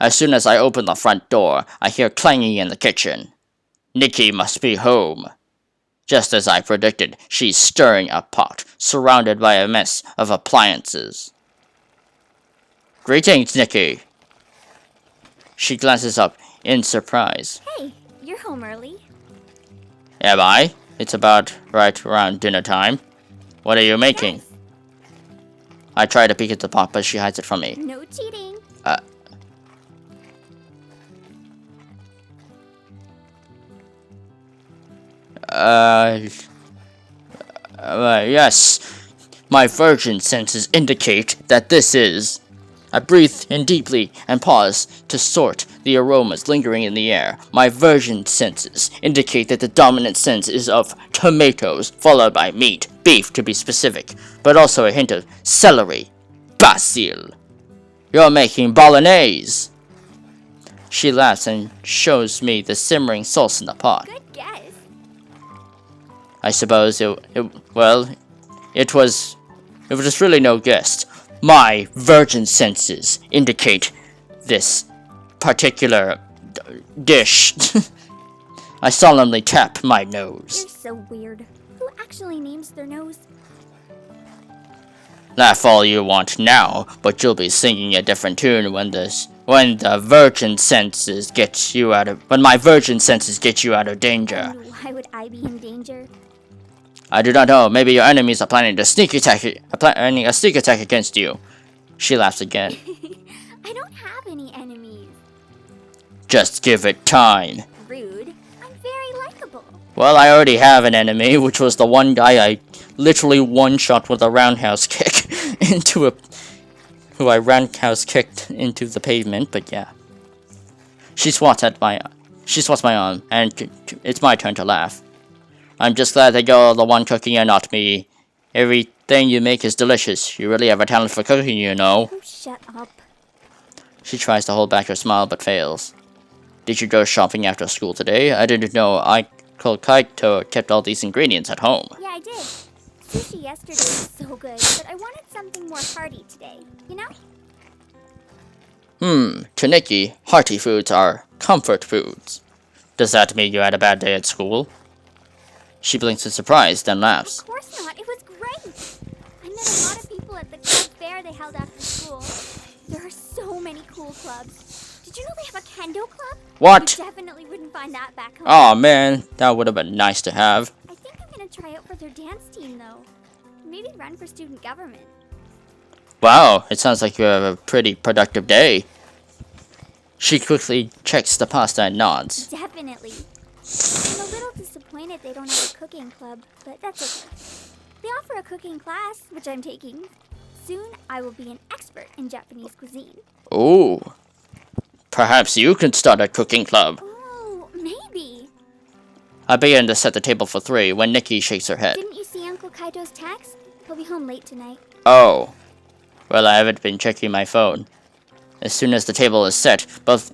As soon as I open the front door, I hear clanging in the kitchen. Nikki must be home. Just as I predicted, she's stirring a pot, surrounded by a mess of appliances. Greetings, Nikki. She glances up in surprise. Hey, you're home early. Am I? It's about right around dinner time. What are you making? Nice. I try to peek at the pot, but she hides it from me. No cheating. Yes. My virgin senses indicate that this is... I breathe in deeply and pause to sort the aromas lingering in the air. My virgin senses indicate that the dominant sense is of tomatoes, followed by meat, beef to be specific, but also a hint of celery, basil. You're making bolognese. She laughs and shows me the simmering sauce in the pot. Good guess. I suppose it was really no guess. My virgin senses indicate this particular dish. I solemnly tap my nose. You're so weird. Who actually names their nose? Laugh all you want now, but you'll be singing a different tune when my virgin senses get you out of danger. And why would I be in danger? I do not know. Maybe your enemies are planning a sneak attack against you. She laughs again. I don't have any enemies. Just give it time. Rude. I'm very likable. Well, I already have an enemy, which was the one guy I literally one-shot with a roundhouse kick who I roundhouse kicked into the pavement, but yeah. She swats my arm, and it's my turn to laugh. I'm just glad that you're the one cooking and not me. Everything you make is delicious. You really have a talent for cooking, you know. Oh, shut up. She tries to hold back her smile, but fails. Did you go shopping after school today? I didn't know Uncle Kaito kept all these ingredients at home. Yeah, I did. Sushi yesterday was so good, but I wanted something more hearty today, you know? To Nikki, hearty foods are comfort foods. Does that mean you had a bad day at school? She blinks in surprise, then laughs. Of course not. It was great. I met a lot of people at the club fair they held after school. There are so many cool clubs. Did you know they have a kendo club? What? You definitely wouldn't find that back home. Aw, man, that would have been nice to have. I think I'm gonna try out for their dance team, though. Maybe run for student government. Wow, it sounds like you have a pretty productive day. She quickly checks the pasta and nods. Definitely. I'm a little disappointed they don't have a cooking club, but that's okay. They offer a cooking class, which I'm taking. Soon, I will be an expert in Japanese cuisine. Ooh. Perhaps you could start a cooking club. Oh, maybe. I begin to set the table for 3 when Nikki shakes her head. Didn't you see Uncle Kaito's text? He'll be home late tonight. Oh. Well, I haven't been checking my phone. As soon as the table is set, both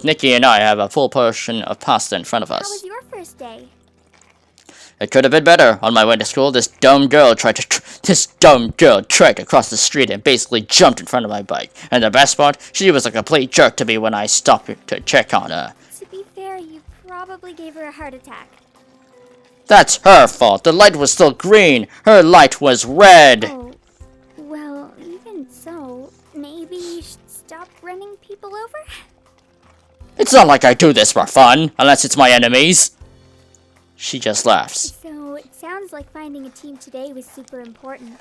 Nikki and I have a full portion of pasta in front of How us. was your first day? It could have been better. On my way to school, this dumb girl tried to cross the street and basically jumped in front of my bike. And the best part, she was a complete jerk to me when I stopped to check on her. To be fair, you probably gave her a heart attack. That's her fault. The light was still green. Her light was red. Oh, well, even so, maybe you should stop running people over? It's not like I do this for fun, unless it's my enemies. She just laughs. So, it sounds like finding a team today was super important.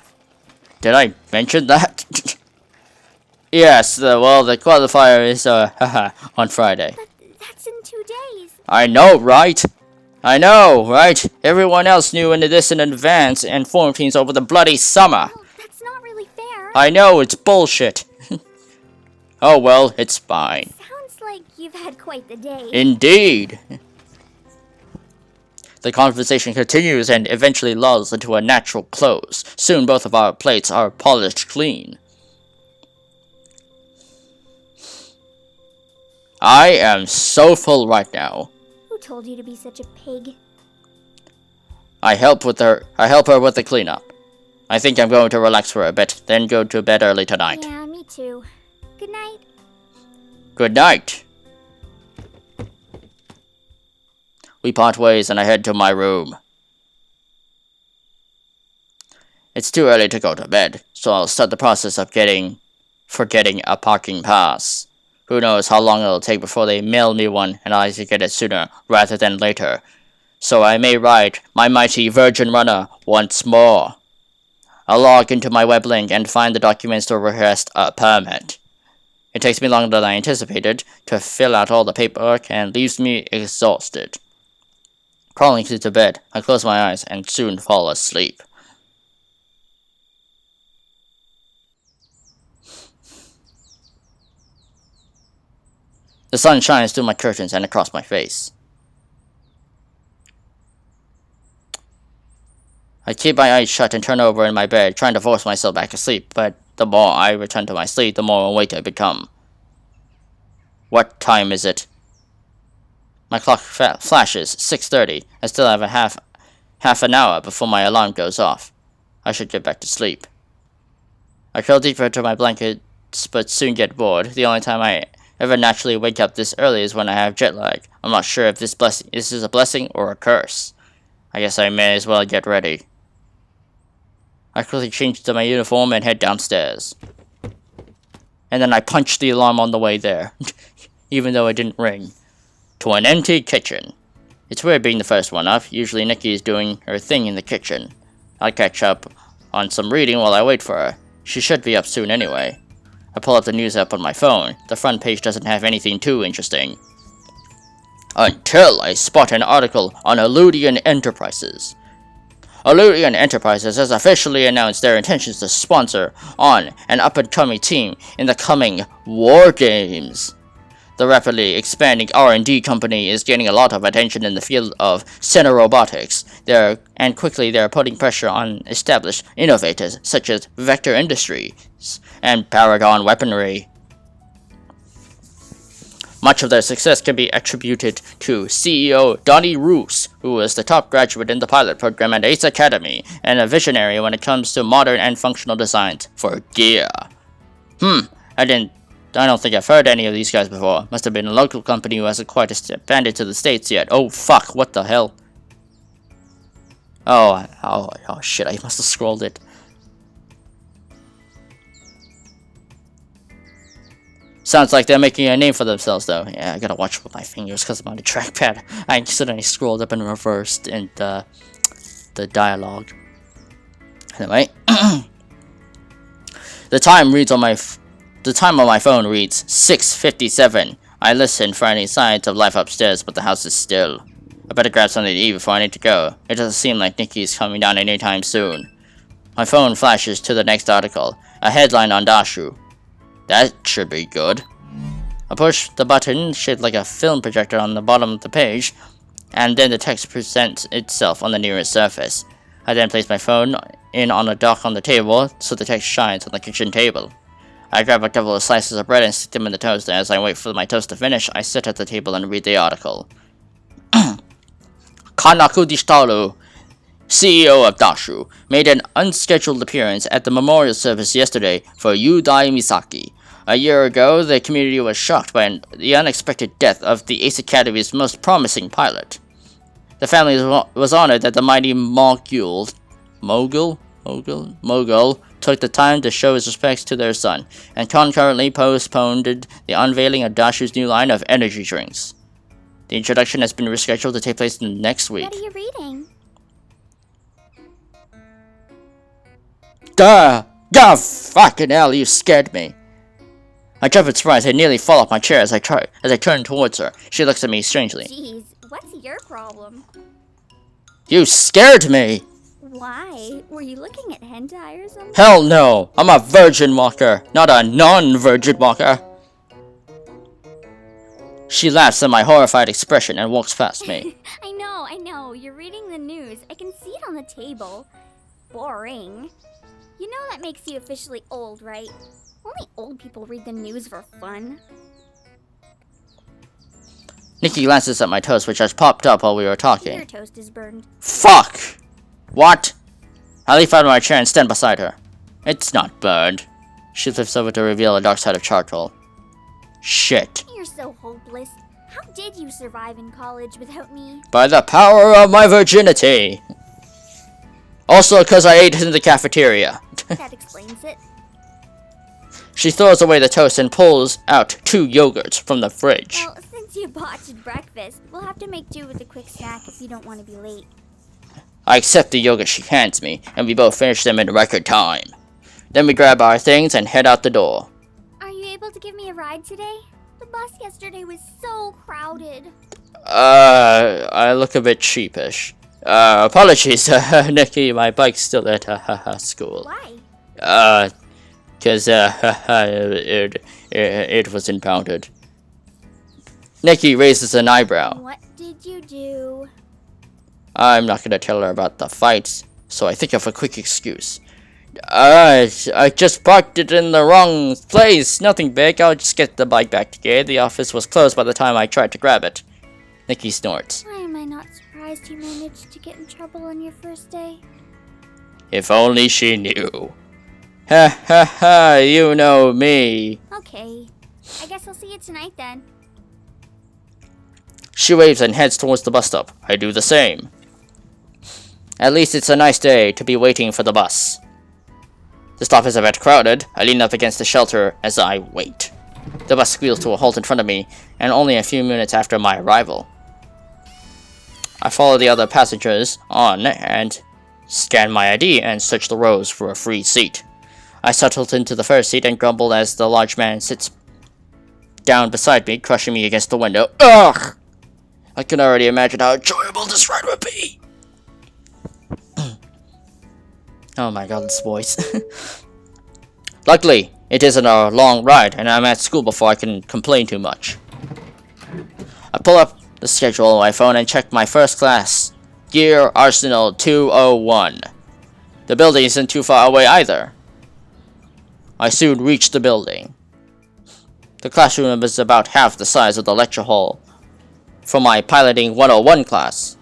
Did I mention that? Yes, the qualifier is, on Friday. But that's in 2 days. I know, right? Everyone else knew into this in advance and formed teams over the bloody summer. Well, that's not really fair. I know, it's bullshit. Oh well, it's fine. Sounds like you've had quite the day. Indeed. The conversation continues and eventually lulls into a natural close. Soon both of our plates are polished clean. I am so full right now. Who told you to be such a pig? I help her with the cleanup. I think I'm going to relax for a bit, then go to bed early tonight. Yeah, me too. Good night. Good night. We part ways and I head to my room. It's too early to go to bed, so I'll start the process of getting a parking pass. Who knows how long it'll take before they mail me one, and I should get it sooner rather than later. So I may ride my mighty Virgin Runner once more. I'll log into my web link and find the documents to request a permit. It takes me longer than I anticipated to fill out all the paperwork and leaves me exhausted. Crawling into bed, I close my eyes and soon fall asleep. The sun shines through my curtains and across my face. I keep my eyes shut and turn over in my bed, trying to force myself back to sleep, but the more I return to my sleep, the more awake I become. What time is it? My clock flashes 6:30. I still have half an hour before my alarm goes off. I should get back to sleep. I curl deeper into my blankets, but soon get bored. The only time I ever naturally wake up this early is when I have jet lag. I'm not sure if this is a blessing or a curse. I guess I may as well get ready. I quickly change to my uniform and head downstairs. And then I punch the alarm on the way there, even though it didn't ring. To an empty kitchen. It's weird being the first one up. Usually Nikki is doing her thing in the kitchen. I'll catch up on some reading while I wait for her. She should be up soon anyway. I pull up the news app on my phone. The front page doesn't have anything too interesting. Until I spot an article on Eludian Enterprises. Eludian Enterprises has officially announced their intentions to sponsor on an up-and-coming team in the coming War Games. The rapidly expanding R&D company is gaining a lot of attention in the field of xenorobotics. Quickly they're putting pressure on established innovators such as Vector Industries and Paragon Weaponry. Much of their success can be attributed to CEO Donnie Roos, who was the top graduate in the pilot program at Ace Academy and a visionary when it comes to modern and functional designs for gear. I don't think I've heard any of these guys before. Must have been a local company who hasn't quite expanded to the States yet. Oh fuck, what the hell? Oh shit, I must have scrolled it. Sounds like they're making a name for themselves though. Yeah, I gotta watch with my fingers because I'm on the trackpad. I accidentally scrolled up and reversed in the dialogue. Anyway. The time on my phone reads 6:57. I listen for any signs of life upstairs, but the house is still. I better grab something to eat before I need to go. It doesn't seem like Nikki's coming down anytime soon. My phone flashes to the next article, a headline on Dashu. That should be good. I push the button shaped like a film projector on the bottom of the page, and then the text presents itself on the nearest surface. I then place my phone in on a dock on the table, so the text shines on the kitchen table. I grab a couple of slices of bread and stick them in the toaster. As I wait for my toast to finish, I sit at the table and read the article. Kanaku Dishitaru, CEO of Dashu, made an unscheduled appearance at the memorial service yesterday for Yudai Misaki. A year ago, the community was shocked by the unexpected death of the Ace Academy's most promising pilot. The family was honored that the mighty Mogul took the time to show his respects to their son, and concurrently postponed the unveiling of Dashu's new line of energy drinks. The introduction has been rescheduled to take place next week. What are you reading? Duh! God fucking hell, you scared me. I jump in surprise and nearly fall off my chair as I turn towards her. She looks at me strangely. Jeez, what's your problem? You scared me! Why? Were you looking at hentai or something? Hell no! I'm a virgin walker, not a non-virgin walker. She laughs at my horrified expression and walks past me. I know. You're reading the news. I can see it on the table. Boring. You know that makes you officially old, right? Only old people read the news for fun. Nikki glances at my toast, which has popped up while we were talking. Your toast is burned. Fuck! What? I leap out of my chair and stand beside her. It's not burned. She lifts over to reveal a dark side of charcoal. Shit. You're so hopeless. How did you survive in college without me? By the power of my virginity. Also, because I ate in the cafeteria. That explains it. She throws away the toast and pulls out 2 yogurts from the fridge. Well, since you botched breakfast, we'll have to make do with a quick snack if you don't want to be late. I accept the yogurt she hands me, and we both finish them in record time. Then we grab our things and head out the door. Are you able to give me a ride today? The bus yesterday was so crowded. I look a bit sheepish. Apologies, Nikki, my bike's still at school. Why? Cause it was impounded. Nikki raises an eyebrow. What did you do? I'm not gonna tell her about the fights, so I think of a quick excuse. I just parked it in the wrong place. Nothing big. I'll just get the bike back to gear. The office was closed by the time I tried to grab it. Nikki snorts. Why am I not surprised you managed to get in trouble on your first day? If only she knew. Ha ha ha, you know me. Okay. I guess I'll see you tonight then. She waves and heads towards the bus stop. I do the same. At least it's a nice day to be waiting for the bus. The stop is a bit crowded. I lean up against the shelter as I wait. The bus squeals to a halt in front of me, and only a few minutes after my arrival. I follow the other passengers on and scan my ID and search the rows for a free seat. I settled into the first seat and grumble as the large man sits down beside me, crushing me against the window. Ugh! I can already imagine how enjoyable this ride would be. Oh my god, this voice. Luckily, it isn't a long ride, and I'm at school before I can complain too much. I pull up the schedule on my phone and check my first class. Gear Arsenal 201. The building isn't too far away either. I soon reach the building. The classroom is about half the size of the lecture hall for my piloting 101 class.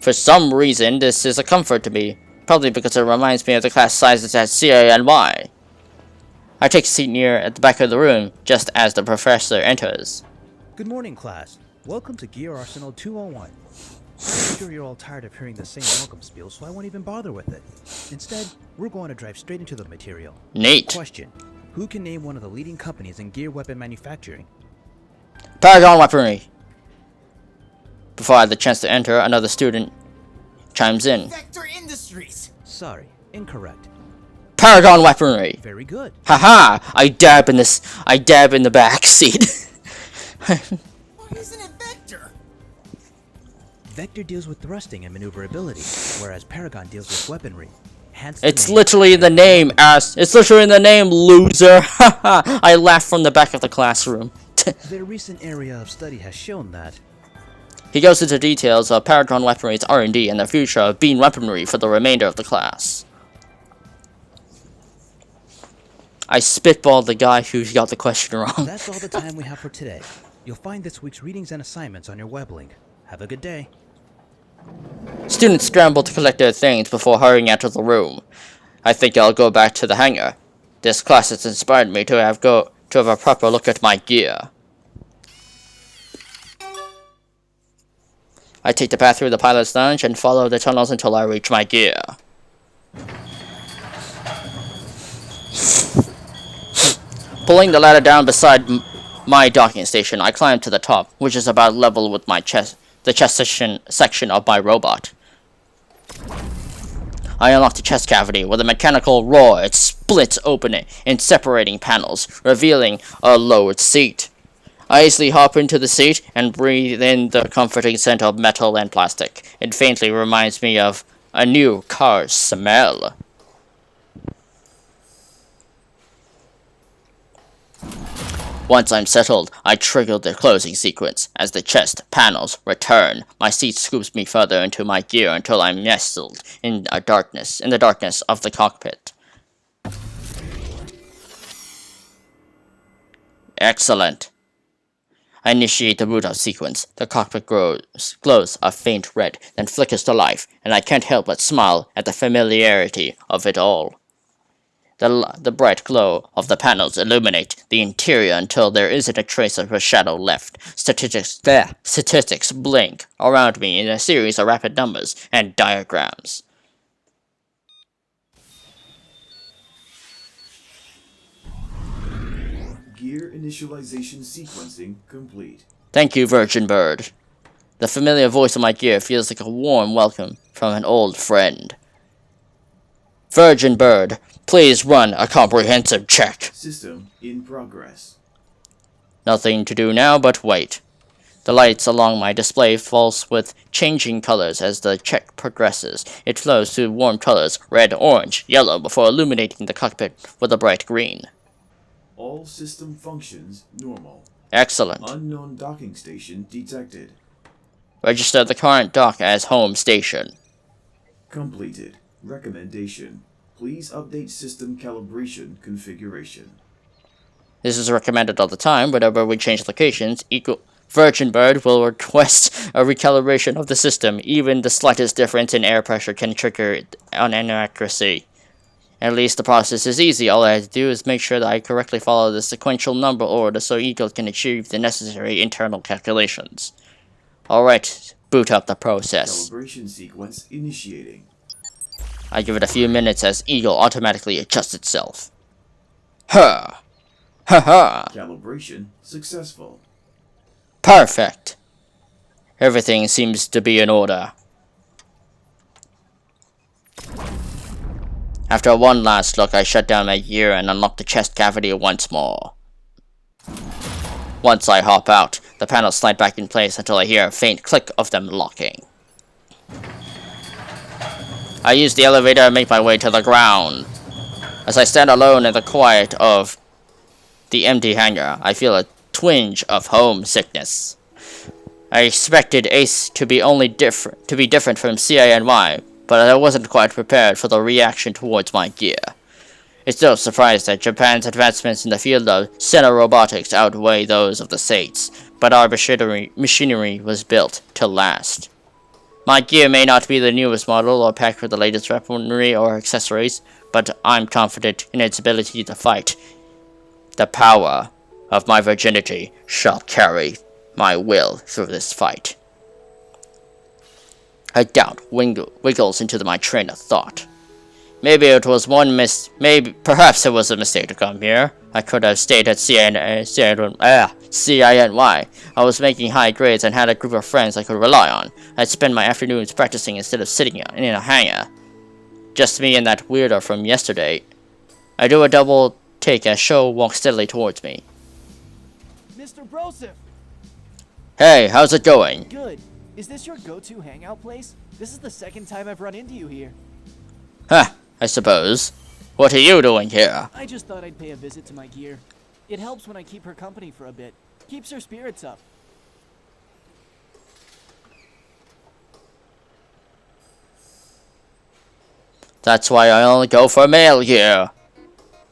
For some reason, this is a comfort to me. Probably because it reminds me of the class sizes at CANY. I take a seat near at the back of the room, just as the professor enters. Good morning, class. Welcome to Gear Arsenal 201. I'm sure you're all tired of hearing the same welcome spiel, so I won't even bother with it. Instead, we're going to drive straight into the material. Neat. Question. Who can name one of the leading companies in gear weapon manufacturing? Paragon Weaponry. Before I had the chance to enter, another student chimes in. Vector Industries. Sorry, incorrect. Paragon Weaponry. Very good. Haha! I dab in the back seat. Why isn't it Vector? Vector deals with thrusting and maneuverability, whereas Paragon deals with weaponry. Hence It's literally in the name, ass. It's literally in the name, loser. Haha! I laughed from the back of the classroom. Their recent area of study has shown that. He goes into details of Paragon Weaponry's R&D and the future of beam weaponry for the remainder of the class. I spitballed the guy who got the question wrong. That's all the time we have for today. You'll find this week's readings and assignments on your web link. Have a good day. Students scramble to collect their things before hurrying out of the room. I think I'll go back to the hangar. This class has inspired me to have a proper look at my gear. I take the path through the pilot's lounge and follow the tunnels until I reach my gear. Pulling the ladder down beside my docking station, I climb to the top, which is about level with my chest, the chest section of my robot. I unlock the chest cavity. With a mechanical roar, it splits open in separating panels, revealing a lowered seat. I easily hop into the seat and breathe in the comforting scent of metal and plastic. It faintly reminds me of a new car smell. Once I'm settled, I trigger the closing sequence. As the chest panels return, my seat scoops me further into my gear until I'm nestled in the darkness of the cockpit. Excellent. I initiate the boot-up sequence. The cockpit glows a faint red, then flickers to life, and I can't help but smile at the familiarity of it all. The bright glow of the panels illuminate the interior until there isn't a trace of a shadow left. Statistics blink around me in a series of rapid numbers and diagrams. Gear initialization sequencing complete. Thank you, Virgin Bird. The familiar voice of my gear feels like a warm welcome from an old friend. Virgin Bird, please run a comprehensive check. System in progress. Nothing to do now but wait. The lights along my display falls with changing colors as the check progresses. It flows through warm colors, red, orange, yellow, before illuminating the cockpit with a bright green. All system functions normal. Excellent. Unknown docking station detected. Register the current dock as home station. Completed. Recommendation. Please update system calibration configuration. This is recommended all the time. Whenever we change locations, Virgin Bird will request a recalibration of the system. Even the slightest difference in air pressure can trigger an inaccuracy. At least the process is easy. All I have to do is make sure that I correctly follow the sequential number order so Eagle can achieve the necessary internal calculations. Alright, boot up the process. Calibration sequence initiating. I give it a few minutes as Eagle automatically adjusts itself. Ha! Ha ha! Calibration successful. Perfect! Everything seems to be in order. After one last look, I shut down my gear and unlock the chest cavity once more. Once I hop out, the panels slide back in place until I hear a faint click of them locking. I use the elevator and make my way to the ground. As I stand alone in the quiet of the empty hangar, I feel a twinge of homesickness. I expected Ace to be different from CINY, but I wasn't quite prepared for the reaction towards my gear. It's no surprise that Japan's advancements in the field of robotics outweigh those of the States, but our machinery was built to last. My gear may not be the newest model or packed with the latest weaponry or accessories, but I'm confident in its ability to fight. The power of my virginity shall carry my will through this fight. A doubt wiggles into my train of thought. Perhaps it was a mistake to come here. I could have stayed at CINY. I was making high grades and had a group of friends I could rely on. I'd spend my afternoons practicing instead of sitting in a hangar. Just me and that weirdo from yesterday. I do a double take as Sho walks steadily towards me. Mr. Broseph! Hey, how's it going? Good. Is this your go-to hangout place? This is the second time I've run into you here. Huh, I suppose. What are you doing here? I just thought I'd pay a visit to my gear. It helps when I keep her company for a bit. Keeps her spirits up. That's why I only go for male gear.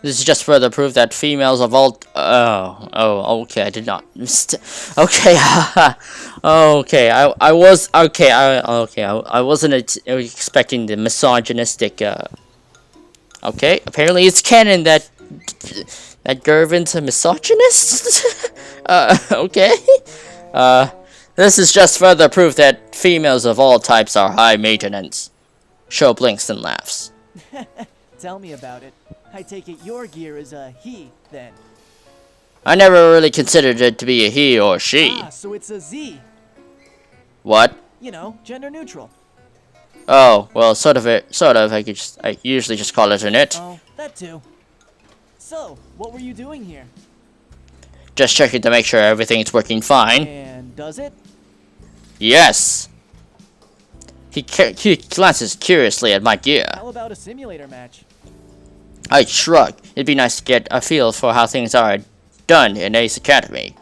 This is just further proof that females of all... okay, I did not... okay, okay, I wasn't expecting the misogynistic, okay, apparently it's canon that Gervin's a misogynist? Okay. This is just further proof that females of all types are high maintenance. Sho blinks and laughs. Tell me about it. I take it your gear is a he, then. I never really considered it to be a he or she. Ah, so it's a Z. What? You know, gender neutral. Oh, well, sort of. I usually just call it an it. Oh, that too. So, what were you doing here? Just checking to make sure everything's working fine. And does it? Yes. He glances curiously at my gear. How about a simulator match? I shrug. It'd be nice to get a feel for how things are done in Ace Academy.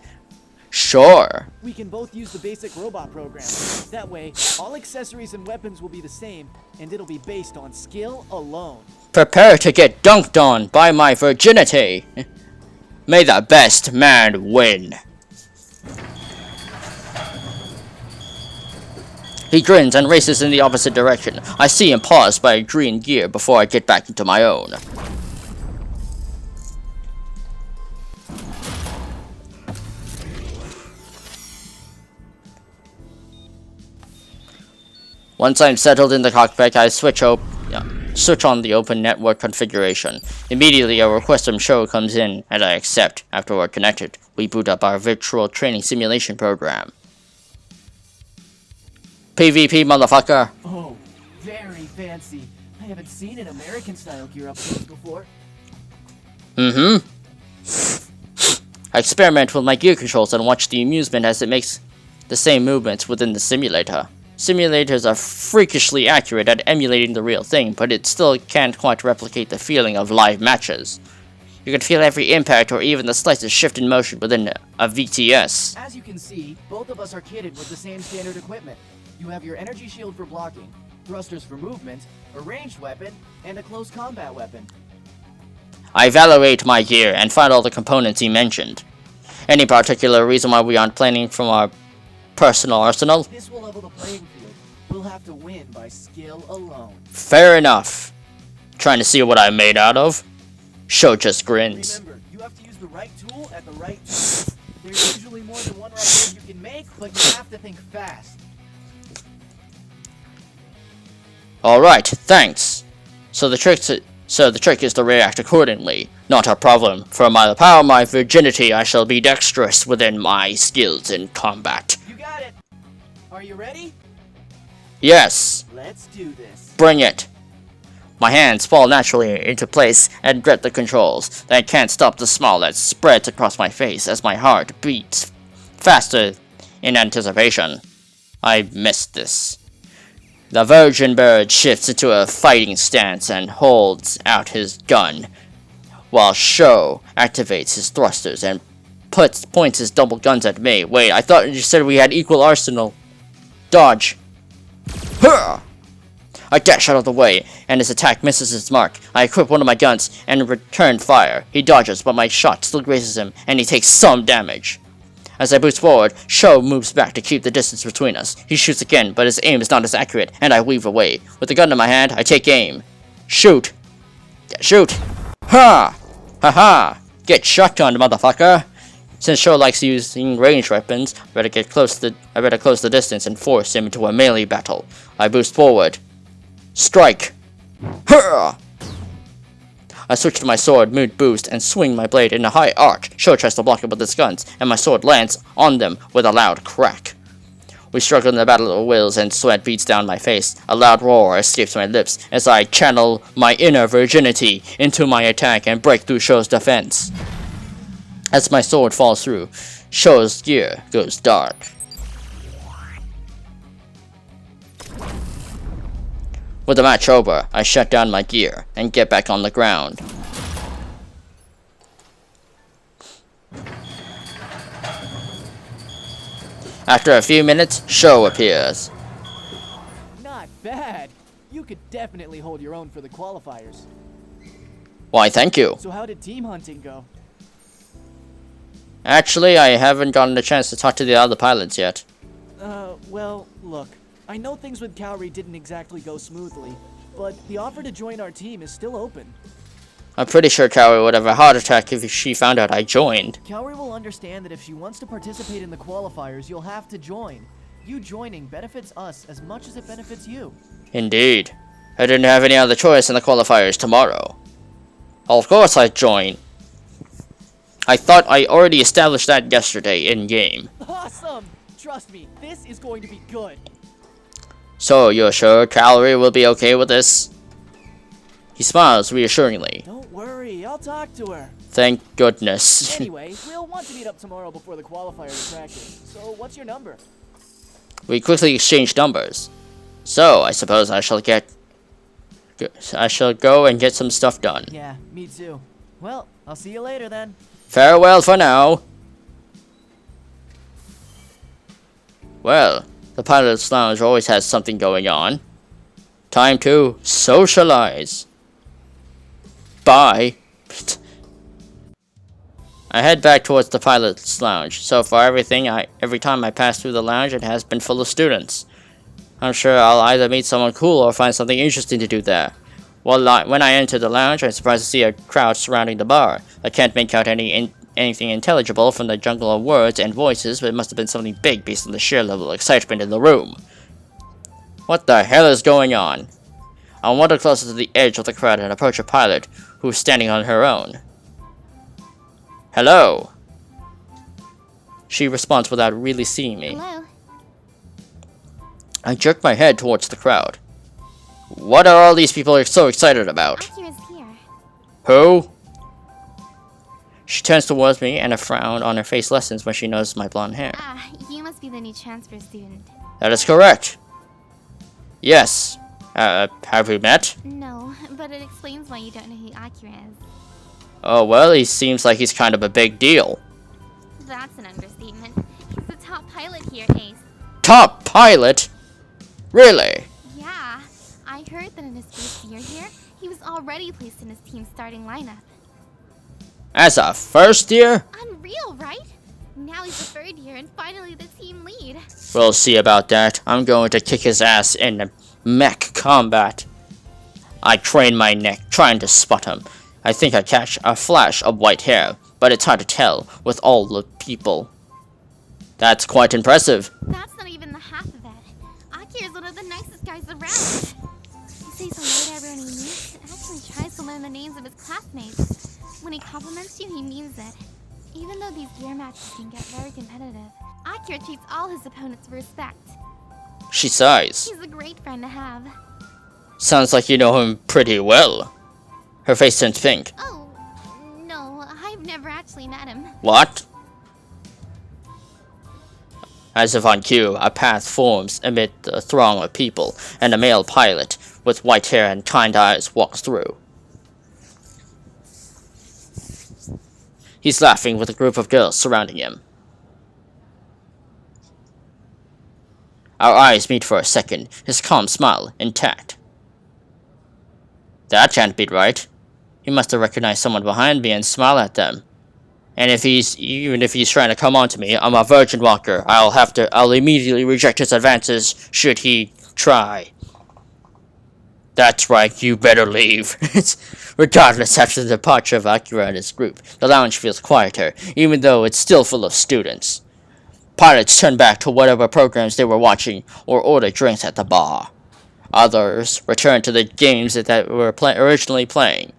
Sure. We can both use the basic robot program. That way, all accessories and weapons will be the same, and it'll be based on skill alone. Prepare to get dunked on by my virginity. May the best man win. He grins and races in the opposite direction. I see him pause by a green gear before I get back into my own. Once I'm settled in the cockpit, I switch on the open network configuration. Immediately, a request from Show comes in, and I accept. After we're connected, we boot up our virtual training simulation program. PvP, motherfucker! Oh, very fancy. I haven't seen an American-style gear up close before. I experiment with my gear controls and watch the amusement as it makes the same movements within the simulator. Simulators are freakishly accurate at emulating the real thing, but it still can't quite replicate the feeling of live matches. You can feel every impact or even the slightest shift in motion within a VTS. As you can see, both of us are kitted with the same standard equipment. You have your energy shield for blocking, thrusters for movement, a ranged weapon, and a close combat weapon. I evaluate my gear and find all the components he mentioned. Any particular reason why we aren't planning from our personal arsenal? This will level the playing field. We'll have to win by skill alone. Fair enough. Trying to see what I'm made out of? Show just grins. Remember, you have to use the right tool at the right time. There's usually more than one right move you can make, but you have to think fast. Alright, thanks. So the trick is to react accordingly. Not a problem. For the power of my virginity, I shall be dexterous within my skills in combat. You got it. Are you ready? Yes. Let's do this. Bring it. My hands fall naturally into place and grip the controls. I can't stop the smile that spreads across my face as my heart beats faster in anticipation. I missed this. The virgin bird shifts into a fighting stance and holds out his gun, while Sho activates his thrusters and points his double guns at me. Wait, I thought you said we had equal arsenal. Dodge. Huh! I dash out of the way, and his attack misses its mark. I equip one of my guns and return fire. He dodges, but my shot still grazes him, and he takes some damage. As I boost forward, Sho moves back to keep the distance between us. He shoots again, but his aim is not as accurate, and I weave away. With the gun in my hand, I take aim. Shoot! Shoot! Ha! Ha ha! Get shotgunned, motherfucker! Since Sho likes using ranged weapons, I better close the distance and force him into a melee battle. I boost forward. Strike! Ha! I switch to my sword, mood boost, and swing my blade in a high arc. Sho tries to block it with his guns, and my sword lands on them with a loud crack. We struggle in the battle of wills, and sweat beats down my face. A loud roar escapes my lips as I channel my inner virginity into my attack and break through Sho's defense. As my sword falls through, Sho's gear goes dark. With the match over, I shut down my gear and get back on the ground. After a few minutes, Sho appears. Not bad. You could definitely hold your own for the qualifiers. Why, thank you. So how did team hunting go? Actually, I haven't gotten a chance to talk to the other pilots yet. Well, look. I know things with Kaori didn't exactly go smoothly, but the offer to join our team is still open. I'm pretty sure Kaori would have a heart attack if she found out I joined. Kaori will understand that if she wants to participate in the qualifiers, you'll have to join. You joining benefits us as much as it benefits you. Indeed. I didn't have any other choice in the qualifiers tomorrow. Of course I'd join. I thought I already established that yesterday in-game. Awesome! Trust me, this is going to be good. So, you're sure Kaori will be okay with this? He smiles reassuringly. Don't worry, I'll talk to her. Thank goodness. Anyway, we'll want to meet up tomorrow before the qualifier to practice. So, what's your number? We quickly exchange numbers. So, I suppose I shall go and get some stuff done. Yeah, me too. Well, I'll see you later then. Farewell for now. Well, the pilot's lounge always has something going on. Time to socialize. Bye. I head back towards the pilot's lounge. So far, every time I pass through the lounge, it has been full of students. I'm sure I'll either meet someone cool or find something interesting to do there. When I enter the lounge, I'm surprised to see a crowd surrounding the bar. I can't make out anything intelligible from the jungle of words and voices, but it must have been something big based on the sheer level of excitement in the room. What the hell is going on? I wander closer to the edge of the crowd and approach a pilot who's standing on her own. Hello. She responds without really seeing me. Hello. I jerk my head towards the crowd. What are all these people so excited about? Akira's here. Who? She turns towards me and a frown on her face lessens when she notices my blonde hair. Ah, you must be the new transfer student. That is correct. Yes. Have we met? No, but it explains why you don't know who Akira is. Oh, well, he seems like he's kind of a big deal. That's an understatement. He's the top pilot here, Ace. Top pilot? Really? Yeah, I heard that in his first year here, he was already placed in his team's starting lineup. As a first year? Unreal, right? Now he's a third year and finally the team lead. We'll see about that. I'm going to kick his ass in mech combat. I crane my neck, trying to spot him. I think I catch a flash of white hair, but it's hard to tell with all the people. That's quite impressive. That's not even the half of it. Akira's one of the nicest guys around. He says hello to everyone he meets and actually tries to learn the names of his classmates. When he compliments you, he means it. Even though these gear matches can get very competitive, Akira treats all his opponents with respect. She sighs. He's a great friend to have. Sounds like you know him pretty well. Her face turns pink. Oh, no, I've never actually met him. What? As if on cue, a path forms amid the throng of people, and a male pilot with white hair and kind eyes walks through. He's laughing with a group of girls surrounding him. Our eyes meet for a second, his calm smile intact. That can't be right. He must have recognized someone behind me and smiled at them. And even if he's trying to come on to me, I'm a virgin walker. I'll immediately reject his advances should he try. That's right, you better leave. Regardless, after the departure of Akira and his group, the lounge feels quieter, even though it's still full of students. Pilots turn back to whatever programs they were watching or order drinks at the bar. Others return to the games that were originally playing.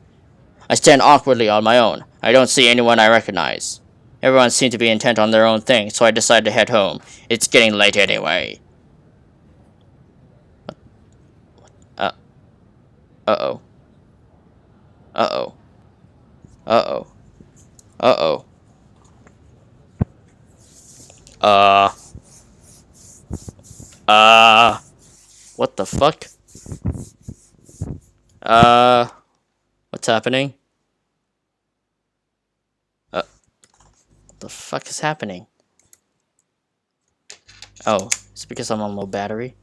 I stand awkwardly on my own. I don't see anyone I recognize. Everyone seems to be intent on their own thing, so I decide to head home. It's getting late anyway. Uh-oh. Uh-oh. Uh-oh. Uh-oh. What the fuck? What's happening? What the fuck is happening? Oh, it's because I'm on low battery?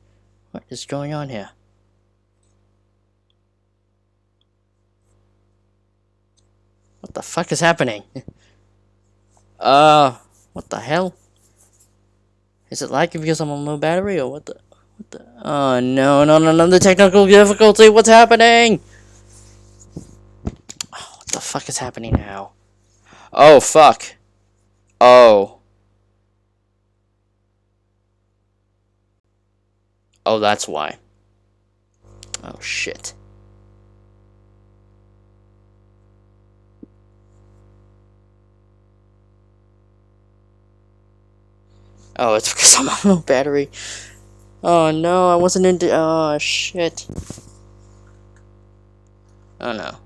What is going on here? What the fuck is happening? What the hell? Is it lagging because I'm on low battery or what the? Oh no, the technical difficulty, what's happening? Oh, what the fuck is happening now? Oh fuck. Oh. Oh, that's why. Oh shit. Oh, it's because I'm on low battery. Oh no, I wasn't into. Oh shit. Oh no.